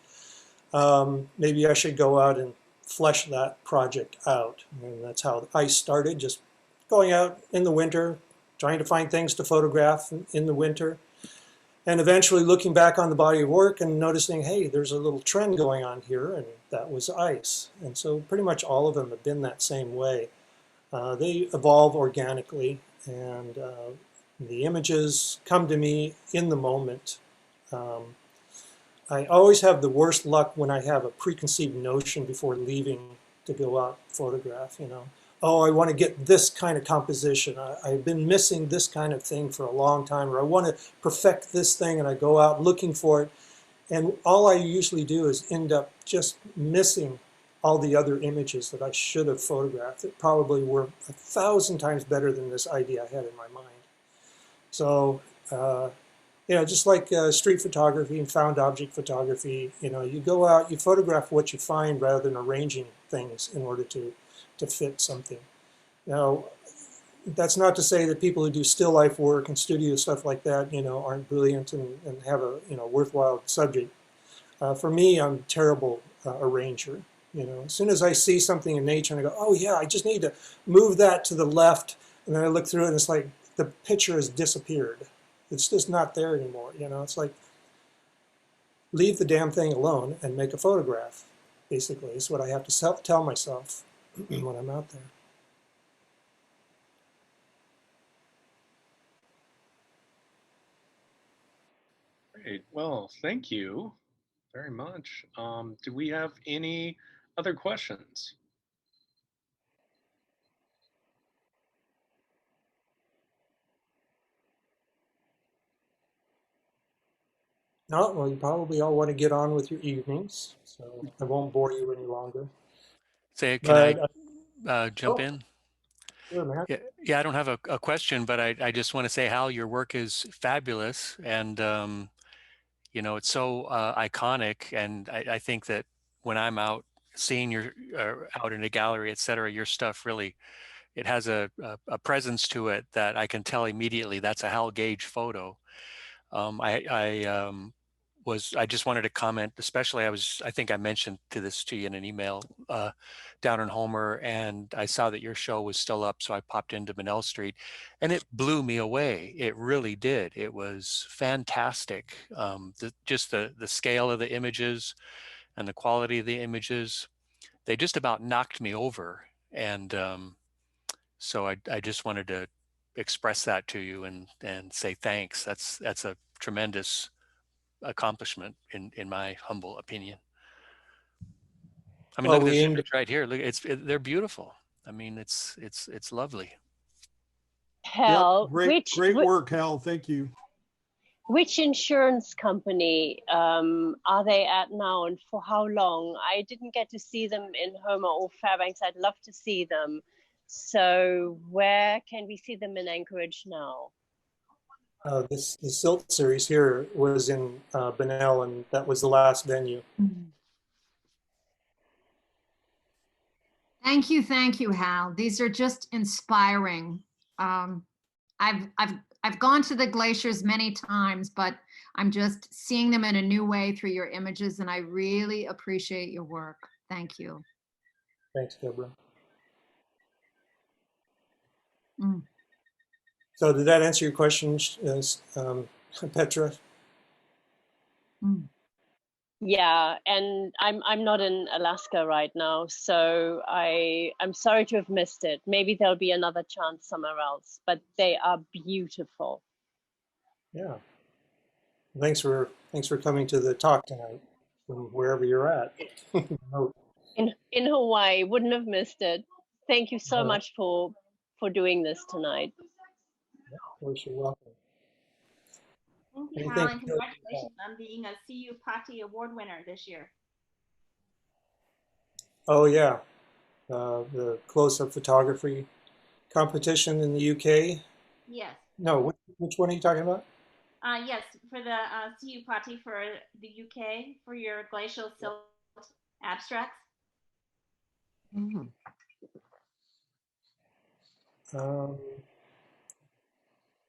Maybe I should go out and flesh that project out. And that's how I started, just going out in the winter, trying to find things to photograph in the winter. And eventually looking back on the body of work and noticing, hey, there's a little trend going on here, and that was ice. And so pretty much all of them have been that same way. They evolve organically, and the images come to me in the moment. I always have the worst luck when I have a preconceived notion before leaving to go out and photograph, Oh, I want to get this kind of composition. I've been missing this kind of thing for a long time, or I want to perfect this thing, and I go out looking for it. And all I usually do is end up just missing all the other images that I should have photographed that probably were 1,000 times better than this idea I had in my mind. So, just like street photography and found object photography, you go out, you photograph what you find rather than arranging things in order to fit something. Now, that's not to say that people who do still life work and studio stuff like that, aren't brilliant and have a, worthwhile subject. For me, I'm a terrible arranger. As soon as I see something in nature and I go, oh yeah, I just need to move that to the left, and then I look through it and it's like the picture has disappeared. It's just not there anymore. It's like, leave the damn thing alone and make a photograph, basically, is what I have to tell myself when I'm out there. Great. Well, thank you very much. Do we have any other questions? No, well, you probably all want to get on with your evenings, so I won't bore you any longer. Say, can But I jump oh, in? sure, man. Yeah, I don't have a question, but I just want to say, Hal, your work is fabulous. And, it's so iconic. And I think that when I'm out seeing your out in a gallery, et cetera, your stuff really, it has a presence to it that I can tell immediately that's a Hal Gage photo. I just wanted to comment, especially I think I mentioned this to you in an email down in Homer, and I saw that your show was still up, so I popped into Bunnell Street, and it blew me away. It really did. It was fantastic. Just the scale of the images and the quality of the images, they just about knocked me over. And So I just wanted to express that to you and say thanks. That's a tremendous accomplishment in my humble opinion. I mean, Well, look at we this aim to, image right here. Look, they're beautiful. I mean, it's lovely. Yep, Hal, great work, Hal. Thank you. which insurance company are they at now, and for how long? I didn't get to see them in Homer or Fairbanks. I'd love to see them. So where can we see them in Anchorage now? the Silt series here was in Bunnell, and that was the last venue. Thank you, Hal. These are just inspiring. I've gone to the glaciers many times, but I'm just seeing them in a new way through your images, and I really appreciate your work. Thank you. Thanks, Deborah. Mm. So did that answer your question, Petra? Mm. Yeah, and I'm not in Alaska right now, so I'm sorry to have missed it. Maybe there'll be another chance somewhere else, but they are beautiful. Yeah. Thanks for coming to the talk tonight from wherever you're at. In Hawaii, wouldn't have missed it. Thank you so All right. much for doing this tonight. Yeah, of course, you're welcome. Thank you, Anything Hal, and congratulations on being a CU Party Award winner this year. Oh yeah, the close-up photography competition in the UK. Yes. No, which one are you talking about? Yes, for the CU Party for the UK for your Glacial Silt abstracts. Mm.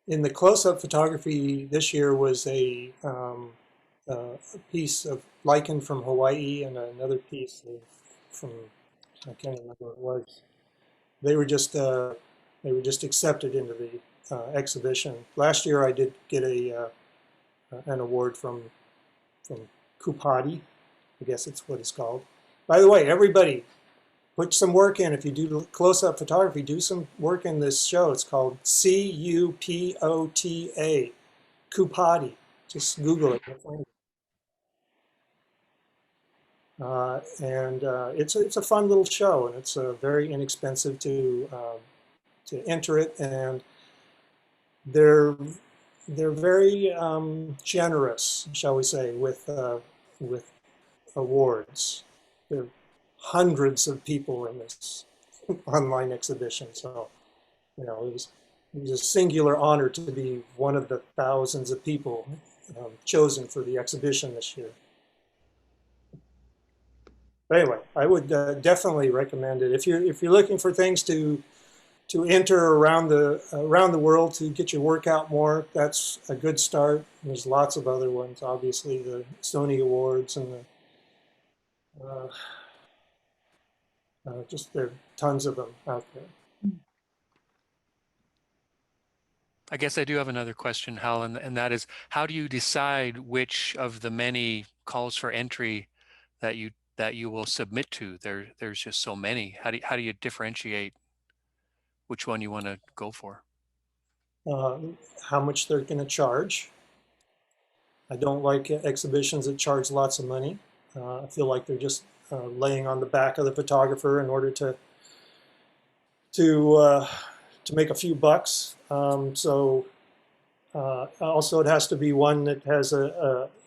In the close-up photography this year was a piece of lichen from Hawaii and another piece from, I can't remember what it was. They were just accepted into the exhibition. Last year I did get an award from Kupati, I guess it's what it's called. By the way, everybody, put some work in. If you do close-up photography, do some work in this show. It's called Cupota, Kupati. Just Google it. You'll find it. It's a fun little show, and it's very inexpensive to enter it, and they're very generous, shall we say, with awards. There are hundreds of people in this online exhibition, so it was a singular honor to be one of the thousands of people chosen for the exhibition this year. But anyway, I would definitely recommend it if you're looking for things to enter around the world to get your work out more. That's a good start. And there's lots of other ones, obviously the Sony Awards and just there are tons of them out there. I guess I do have another question, Hal, and that is, how do you decide which of the many calls for entry that you will submit to? There's just so many. How do you differentiate which one you want to go for? How much they're going to charge. I don't like exhibitions that charge lots of money. I feel like they're just laying on the back of the photographer in order to make a few bucks. Also, it has to be one that has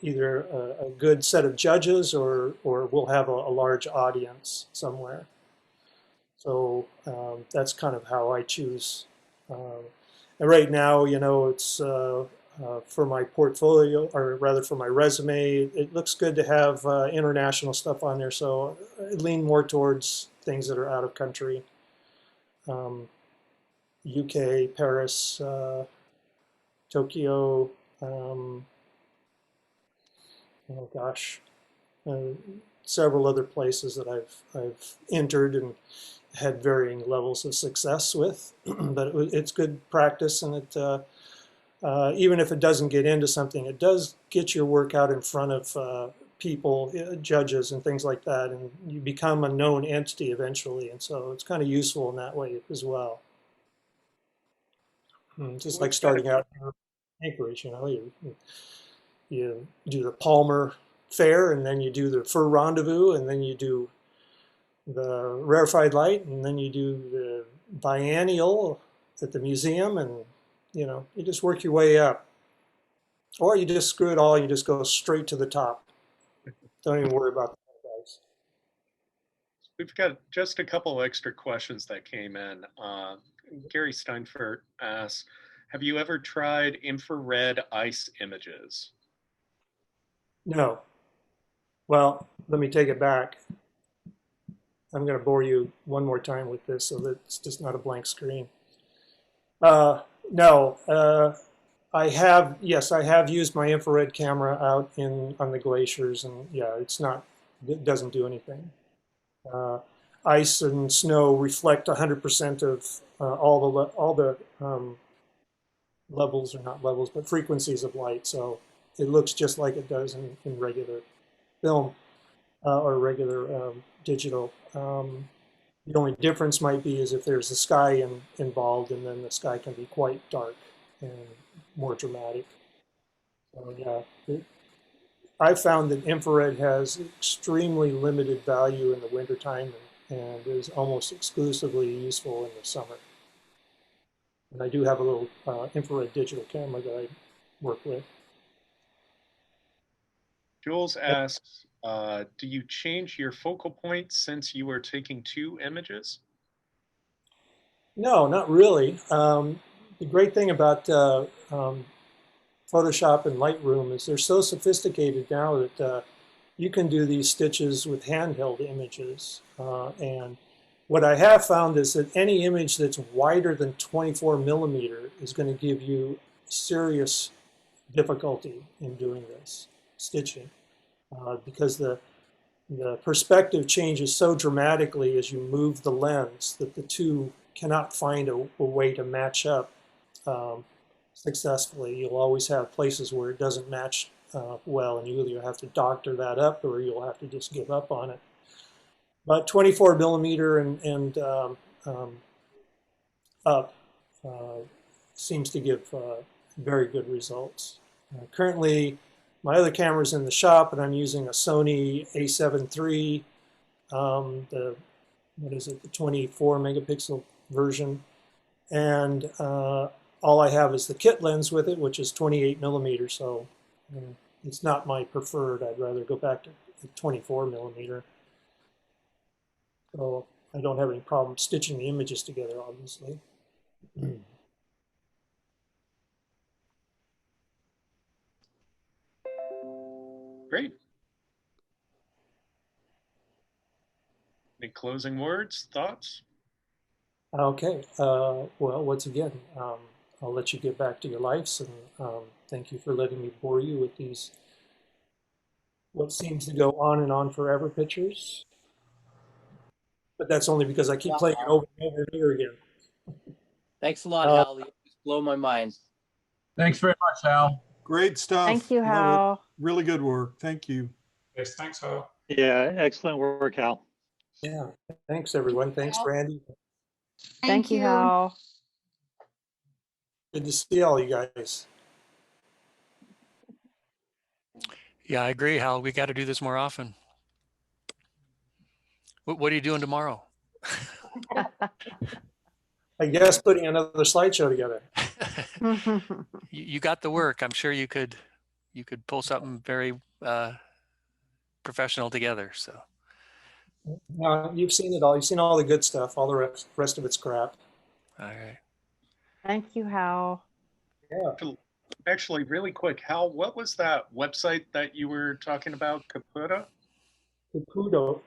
either a good set of judges or will have a large audience somewhere. So that's kind of how I choose. And right now, it's for my portfolio, or rather for my resume, it looks good to have international stuff on there. So I lean more towards things that are out of country. UK, Paris, Tokyo, several other places that I've entered and had varying levels of success with. But it's good practice, and it even if it doesn't get into something, it does get your work out in front of people, judges and things like that, and you become a known entity eventually, and so it's kind of useful in that way as well. Just like starting out in Anchorage, you do the Palmer Fair, and then you do the Fur Rendezvous, and then you do the Rarefied Light, and then you do the biennial at the museum, and you just work your way up. Or you just screw it all, you just go straight to the top. Don't even worry about the guys. We've got just a couple extra questions that came in. Gary Steinfurt asks, have you ever tried infrared ice images? No. Well, let me take it back. I'm going to bore you one more time with this so that it's just not a blank screen. No, yes, I have used my infrared camera out on the glaciers, and yeah, it doesn't do anything. Ice and snow reflect 100% of all the levels, or not levels, but frequencies of light. So it looks just like it does in regular film or regular digital. The only difference might be is if there's a sky involved, and then the sky can be quite dark and more dramatic. So yeah, I found that infrared has extremely limited value in the wintertime, and is almost exclusively useful in the summer. And I do have a little infrared digital camera that I work with. Jules asks, do you change your focal point since you are taking 2 images? No, not really. The great thing about Photoshop and Lightroom is they're so sophisticated now that you can do these stitches with handheld images. And what I have found is that any image that's wider than 24 millimeter is going to give you serious difficulty in doing this stitching, because the perspective changes so dramatically as you move the lens that the two cannot find a way to match up successfully. You'll always have places where it doesn't match well, and you either have to doctor that up, or you'll have to just give up on it. But 24 millimeter and up seems to give very good results. Currently, my other camera's in the shop, and I'm using a Sony A7 III, the 24 megapixel version. And all I have is the kit lens with it, which is 28 millimeter. So it's not my preferred. I'd rather go back to 24 millimeter. So I don't have any problem stitching the images together, obviously. Great. Any closing words, thoughts? Okay. Well, once again, I'll let you get back to your lives, and thank you for letting me bore you with these, what seems to go on and on forever pictures. But that's only because I keep playing it over and over and over again. Thanks a lot, Hal. You just blow my mind. Thanks very much, Hal. Great stuff. Thank you, Love it. Hal. Really good work. Thank you. Yes, thanks, Hal. Yeah, excellent work, Hal. Yeah. Thanks, everyone. Thanks, Brandy. Thank you, Hal. Good to see all you guys. Yeah, I agree, Hal. We got to do this more often. What are you doing tomorrow? I guess putting another slideshow together. You got the work. I'm sure you could pull something very professional together. So You've seen it all. You've seen all the good stuff. All the rest of it's crap. all right. Thank you, Hal. Yeah. Actually, really quick, Hal, what was that website that you were talking about, Caputa? Caputa.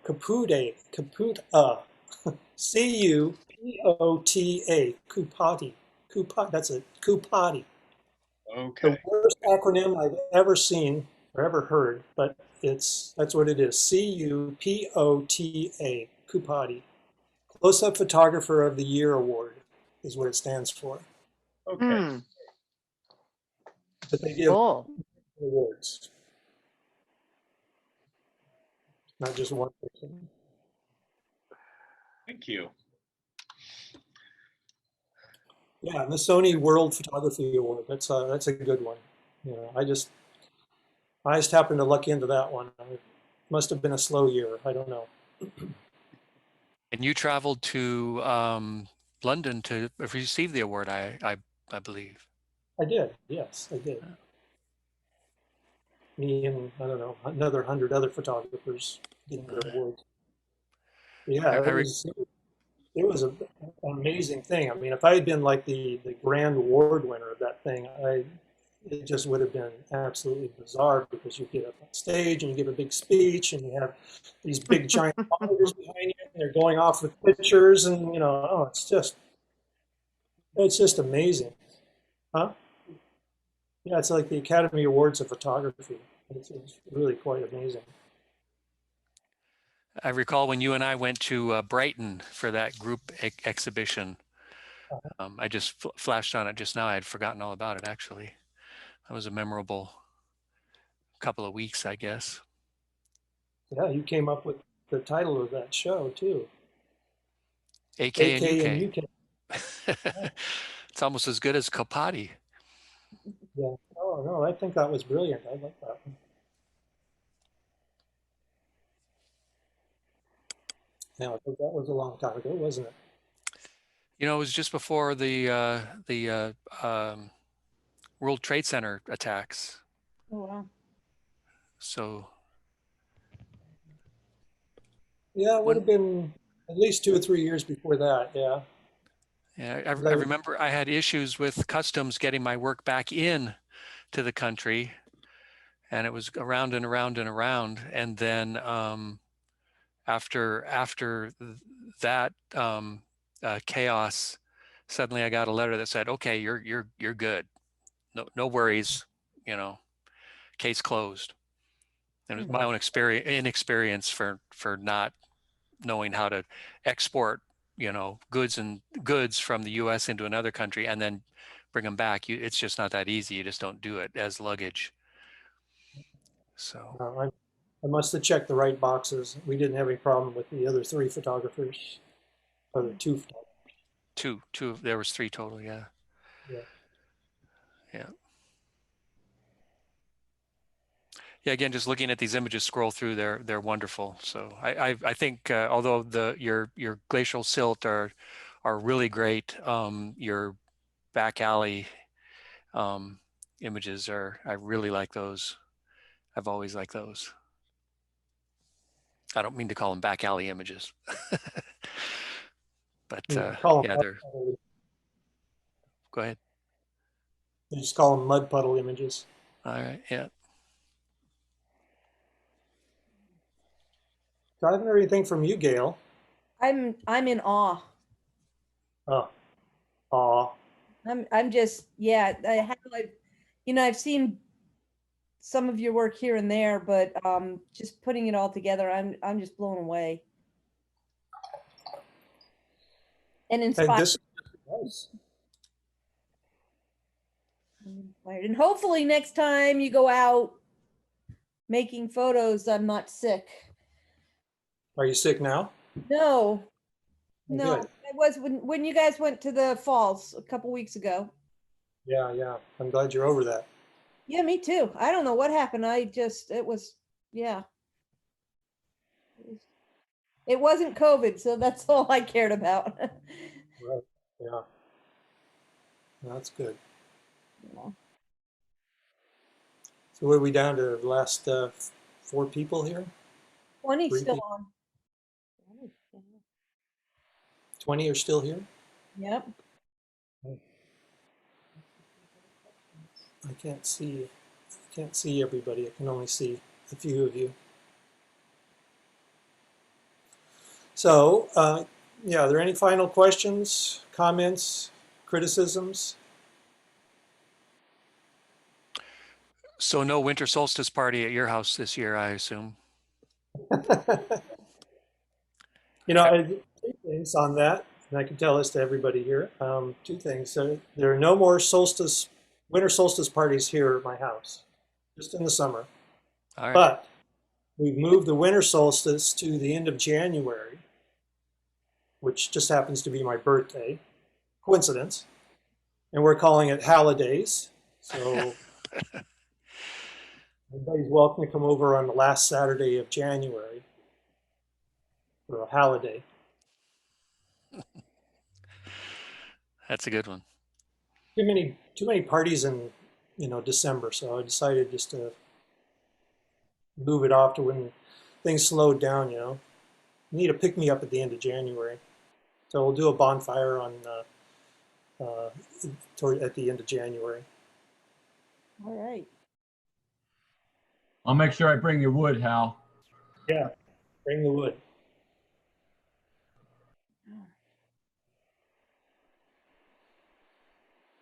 C-U-P-O-T-A. Cupati. That's it. Cupati. Okay. The worst acronym I've ever seen or ever heard, but that's what it is. C-U-P-O-T-A. Cupati. Close-Up Photographer of the Year Award is what it stands for. Okay. But they give Cool. awards, not just one person. Thank you. Yeah, and the Sony World Photography Award. That's a good one. You know, I just happened to luck into that one. It must have been a slow year. I don't know. And you traveled to London to receive the award, I believe. I did. Yes, I did. Me and I don't know another 100 other photographers getting their awards. Yeah, I, I re- it was an amazing thing. I mean, if I had been like the grand award winner of that thing, it just would have been absolutely bizarre because you get up on stage and you give a big speech and you have these big giant monitors behind you and they're going off with pictures and you know, oh, it's just amazing, huh? Yeah, it's like the Academy Awards of photography. It's really quite amazing. I recall when you and I went to Brighton for that group exhibition. I just flashed on it just now. I had forgotten all about it, actually. That was a memorable couple of weeks, I guess. Yeah, you came up with the title of that show too. AK and AK and UK. UK. It's almost as good as Kapati. Yeah. Oh no, I think that was brilliant. I like that one. Yeah, I think that was a long time ago, wasn't it? You know, it was just before the World Trade Center attacks. Oh, wow. So Yeah, it would have been at least 2 or 3 years before that. Yeah. yeah, I remember I had issues with customs getting my work back in to the country, and it was around and around and around. And then after that chaos, suddenly I got a letter that said, "Okay, you're good. No worries. You know, case closed." And it was my own inexperience for not knowing how to export, you know, goods from the U.S. into another country and then bring them back. It's just not that easy. You just don't do it as luggage. So I must have checked the right boxes. We didn't have any problem with the other three photographers, other two photographers. two. There was three total. Yeah. Yeah. Yeah. Yeah, again, just looking at these images, scroll through, they're wonderful. So I think although your glacial silt are really great, your back alley images I really like those. I've always liked those. I don't mean to call them back alley images, but Yeah, yeah, they're. Go ahead. They just call them mud puddle images. All right. Yeah. So I haven't heard anything from you, Gail. I'm in awe. Oh, aw. I'm just, yeah, I've seen some of your work here and there, but just putting it all together, I'm just blown away and inspired. And hopefully next time you go out making photos, I'm not sick. Are you sick now? No, no, Good. I was when you guys went to the falls a couple weeks ago. Yeah. I'm glad you're over that. Yeah, me too. I don't know what happened. Yeah. It wasn't COVID, so that's all I cared about. Right. Yeah. That's good. Yeah. So what are we down to? The last 4 people here? 20 3 still people? on. 20 are still here? Yep. I can't see everybody. I can only see a few of you. So, yeah, are there any final questions, comments, criticisms? So no winter solstice party at your house this year, I assume. You know, 2 things on that, and I can tell this to everybody here. 2 things. So there are no more winter solstice parties here at my house, just in the summer. All right. But we've moved the winter solstice to the end of January, which just happens to be my birthday. Coincidence. and we're calling it holidays. So everybody's welcome to come over on the last Saturday of January for a holiday. That's a good one. Too many parties in December, so I decided just to move it off to when things slowed down. Need a pick me up at the end of January, so we'll do a bonfire on at the end of January. All right. I'll make sure I bring you wood, Hal. Yeah, bring the wood.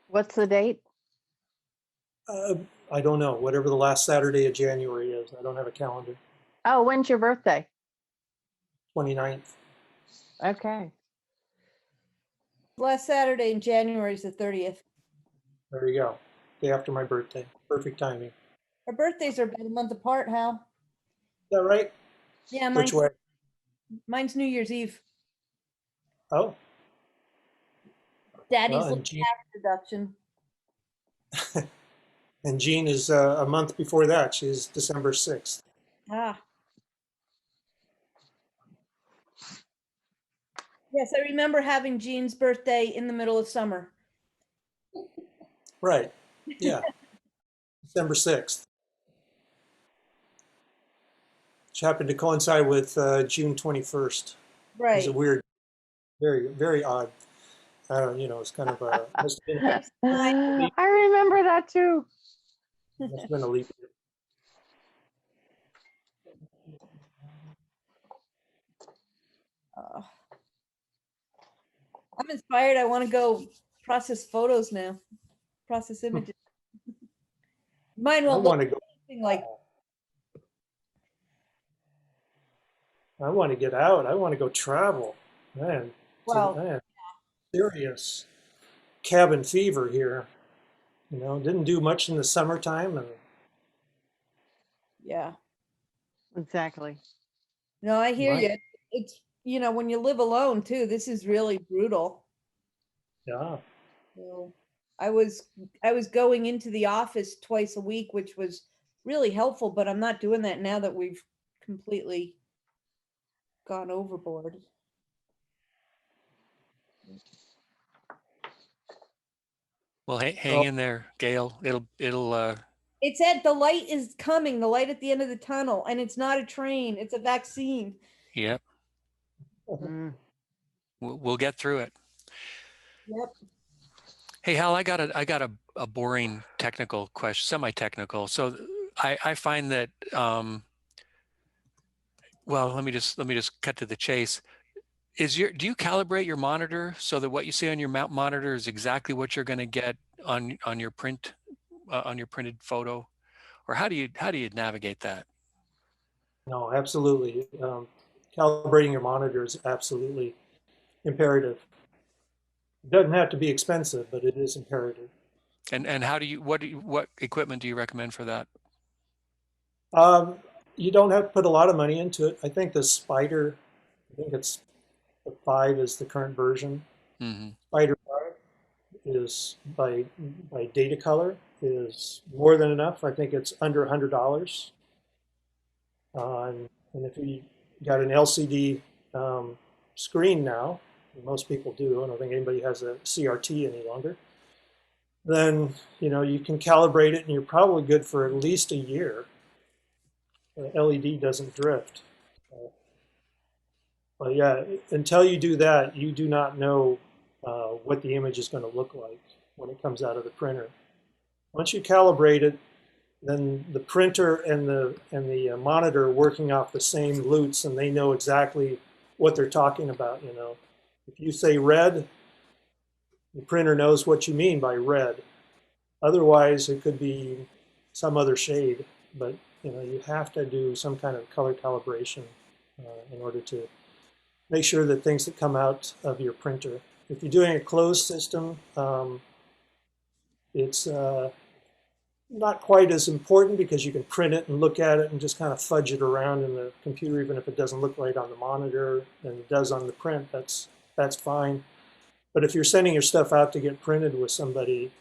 What's the date? I don't know. Whatever the last Saturday of January is. I don't have a calendar. Oh, when's your birthday? 29th. Okay. Last Saturday in January is the 30th. There you go. Day after my birthday. Perfect timing. Our birthdays are about a month apart, Hal. Is that right? Yeah, Which way? mine's New Year's Eve. Oh. Daddy's Well, little and Jean, tax deduction. and Jean is a month before that. She's December 6th. Ah. Yes, I remember having Jean's birthday in the middle of summer. Right. Yeah. December 6th. Which happened to coincide with June 21st. It Right. was a weird, very, very odd. I don't, it's kind of a, must have been, I remember that too. must have been a leap year. I'm inspired. I want to go process photos now. Process images. Mine I won't want look to go. anything like. I want to get out. I want to go travel. Man, Well, man, serious cabin fever here. Didn't do much in the summertime, and yeah. Exactly. No, I hear Right. you. It's when you live alone too. This is really brutal. yeah, So I was going into the office twice a week, which was really helpful, but I'm not doing that now that we've completely gone overboard. Well, hang in there, Gail. It'll. It said the light is coming, the light at the end of the tunnel, and it's not a train, it's a vaccine. Yep. Mm. We'll get through it. Yep. Hey, Hal, I got a boring technical question, semi-technical. So I find that well, let me just cut to the chase. Do you calibrate your monitor so that what you see on your monitor is exactly what you're going to get on your print on your printed photo, or how do you navigate that? no, absolutely. Calibrating your monitor is absolutely imperative. It doesn't have to be expensive, but it is imperative. And how do you what equipment do you recommend for that? You don't have to put a lot of money into it. I think the Spider, I think it's the 5 is the current version. Mm-hmm. Spider 5 is by data color is more than enough. I think it's under $100. And if you got an LCD screen now, most people do. I don't think anybody has a CRT any longer. Then you can calibrate it, and you're probably good for at least a year. The LED doesn't drift. But yeah, until you do that, you do not know what the image is going to look like when it comes out of the printer. Once you calibrate it, then the printer and the monitor are working off the same loops, and they know exactly what they're talking about. If you say red, the printer knows what you mean by red. Otherwise, it could be some other shade. But you have to do some kind of color calibration in order to make sure that things that come out of your printer. If you're doing a closed system, it's not quite as important because you can print it and look at it and just kind of fudge it around in the computer, even if it doesn't look right on the monitor and it does on the print. That's fine. But if you're sending your stuff out to get printed with somebody,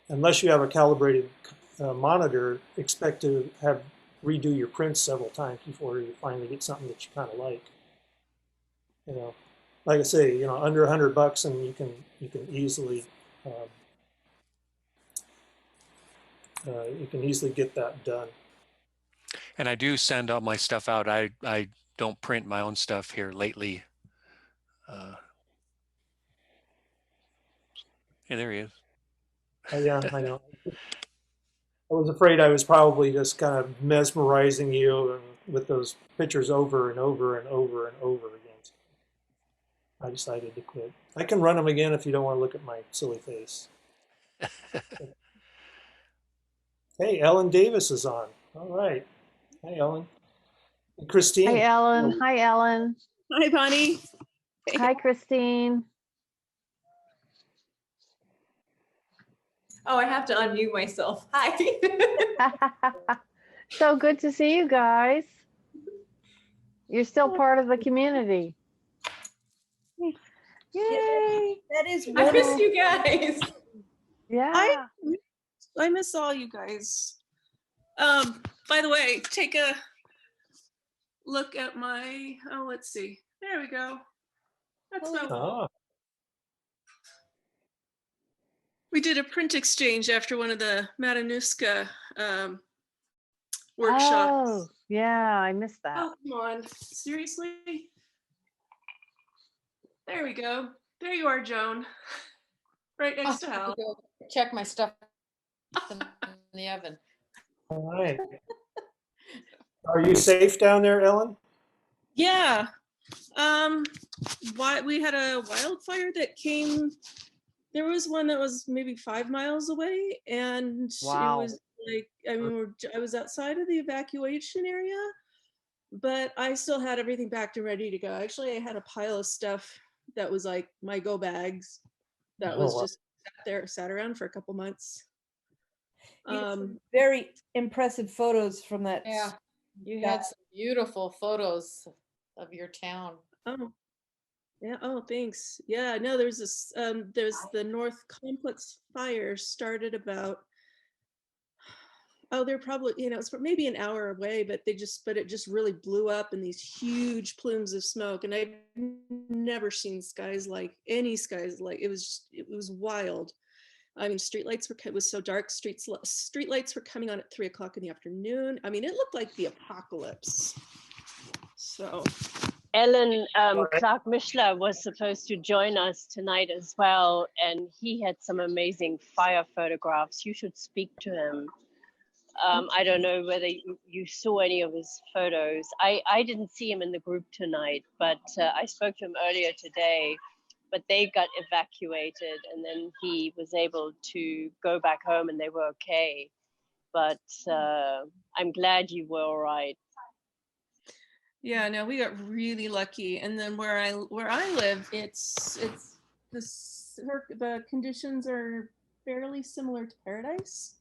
unless you have a calibrated monitor, expect to have redo your prints several times before you finally get something that you kind of like. You know, like I say, you know, under $100 and you can easily get that done. And I do send all my stuff out. I don't print my own stuff here lately. Hey, there he is. Yeah, I know. I was afraid I was probably just kind of mesmerizing you and with those pictures over and over and over and over again. I decided to quit. I can run them again if you don't want to look at my silly face. Hey, Ellen Davis is on. All right. Hey, Ellen. And Christine. Hi, Ellen. Hi, Ellen. Hi, Bonnie. Hi, Christine. Oh, I have to unmute myself. Hi. So good to see you guys. You're still part of the community. Yay! That is I wonderful. miss you guys. Yeah. I miss all you guys. By the way, take a look at my, oh, let's see. There we go. That's my wall. We did a print exchange after one of the Matanuska workshops. Oh, yeah, I missed that. Oh, come on. Seriously? There we go. There you are, Joan. Right next to Hal. Check my stuff in the oven. All right. Are you safe down there, Ellen? Yeah. We had a wildfire that came. There was one that was maybe 5 miles away, and Wow. it was like, I mean, I was outside of the evacuation area, but I still had everything packed and ready to go. Actually, I had a pile of stuff that was like my go bags that was just sat around for a couple months. Very impressive photos from that. Yeah, you had some beautiful photos of your town. Oh, yeah. Oh, thanks. Yeah, no, there's this, there's the North Complex fire started about, they're probably, it's maybe an hour away, but it just really blew up in these huge plumes of smoke. And I've never seen any skies like, it was wild. I mean, it was so dark, street lights were coming on at 3 o'clock in the afternoon. I mean, it looked like the apocalypse. So. Ellen, Clark Mishler was supposed to join us tonight as well, and he had some amazing fire photographs. You should speak to him. I don't know whether you saw any of his photos. I didn't see him in the group tonight, but I spoke to him earlier today, but they got evacuated, and then he was able to go back home and they were okay. But I'm glad you were all right. Yeah, no, we got really lucky. And then where I live, the conditions are fairly similar to Paradise.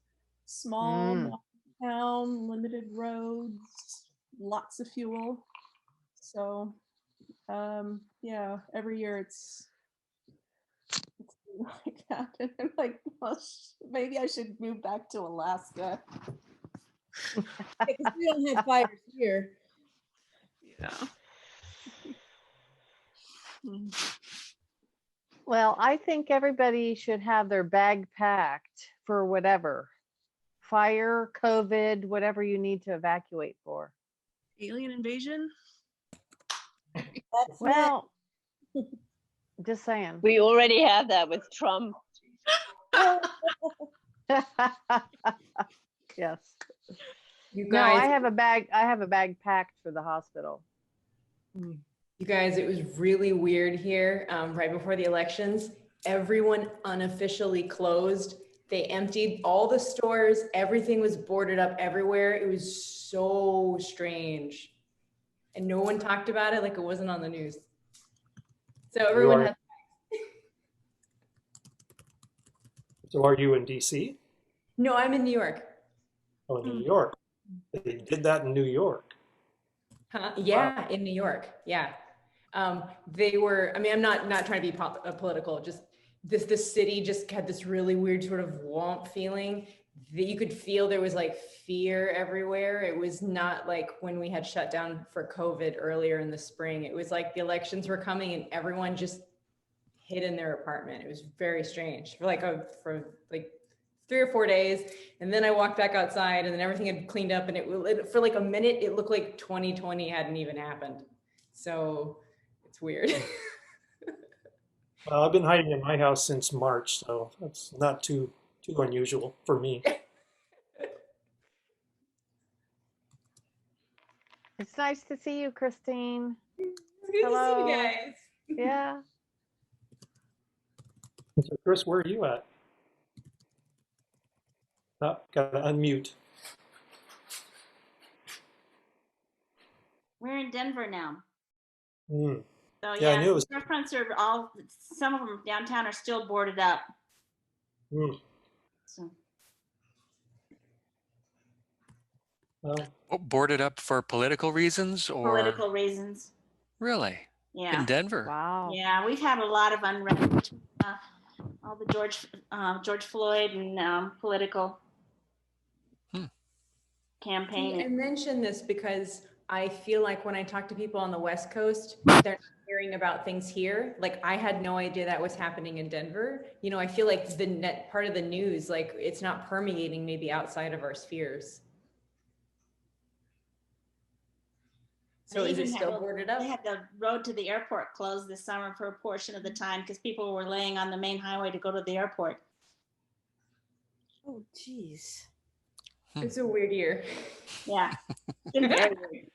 Small town, limited roads, lots of fuel. So, yeah, every year it's like that. And I'm like, well, maybe I should move back to Alaska. Because we don't have fires here. Yeah. Well, I think everybody should have their bag packed for whatever. Fire, COVID, whatever you need to evacuate for. Alien invasion? Well, just saying. We already have that with Trump. Yes. You No, guys, I have a bag packed for the hospital. you guys, it was really weird here. Right before the elections, everyone unofficially closed. They emptied all the stores. Everything was boarded up everywhere. It was so strange. And no one talked about it like it wasn't on the news. So everyone had. So are you in DC? No, I'm in New York. Oh, New York. They did that in New York. Huh? Yeah, in New York. Yeah. They were, I mean, I'm not trying to be political, just this city just had this really weird sort of womp feeling that you could feel there was like fear everywhere. It was not like when we had shut down for COVID earlier in the spring. It was like the elections were coming and everyone just hid in their apartment. It was very strange for like 3 or 4 days. And then I walked back outside and then everything had cleaned up and it for like a minute, it looked like 2020 hadn't even happened. So it's weird. Well, I've been hiding in my house since March, so that's not too unusual for me. It's nice to see you, Christine. It's good to see you guys. Yeah. So Chris, where are you at? Oh, gotta unmute. We're in Denver now. Mm. So Yeah, I knew it was. restaurants are some of them downtown are still boarded up. Mm. So. Well, Boarded up for political reasons or? Political reasons. Really? Yeah. In Denver? Wow. Yeah, we've had a lot of unrest. All the George Floyd and political campaign. I mention this because I feel like when I talk to people on the West Coast, they're not hearing about things here. Like I had no idea that was happening in Denver. You know, I feel like the net part of the news, like it's not permeating maybe outside of our spheres. So is it still boarded up? They had the road to the airport closed this summer for a portion of the time because people were laying on the main highway to go to the airport. Oh, geez. It's a weird year. Yeah, it's been very weird.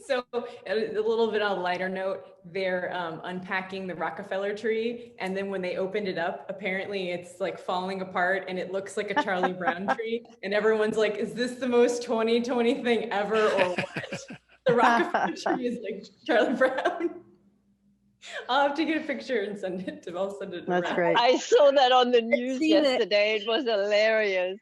So a little bit on a lighter note, they're unpacking the Rockefeller tree. And then when they opened it up, apparently it's like falling apart and it looks like a Charlie Brown tree. And everyone's like, is this the most 2020 thing ever or what? The Rockefeller tree is like Charlie Brown. I'll have to get a picture and I'll send it That's around. great. I saw that on the news yesterday. It was hilarious.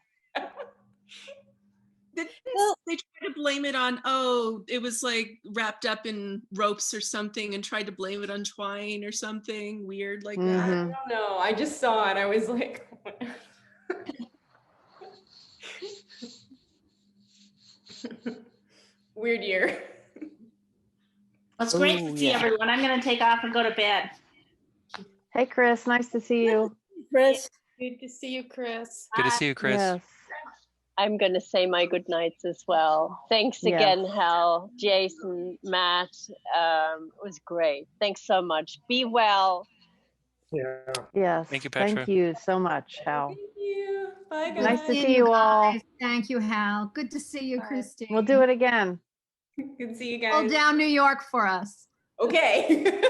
They tried to blame it on, oh, it was like wrapped up in ropes or something and tried to blame it on twine or something weird like that. I don't know. I just saw it. I was like, weird year. Well, it's great to see everyone. I'm going to take off and go to bed. Hey, Chris, nice to see you. Chris. Good to see you, Chris. Good to see you, Chris. Yes. I'm going to say my good nights as well. Thanks again, Hal, Jason, Matt. It was great. Thanks so much. Be well. Yeah. Yes. Thank you, Petra. Thank you so much, Hal. Thank you. Bye, guys. Nice to see you all. Thank you, Hal. Good to see you, Christine. We'll do it again. Good to see you guys. Hold down New York for us. Okay.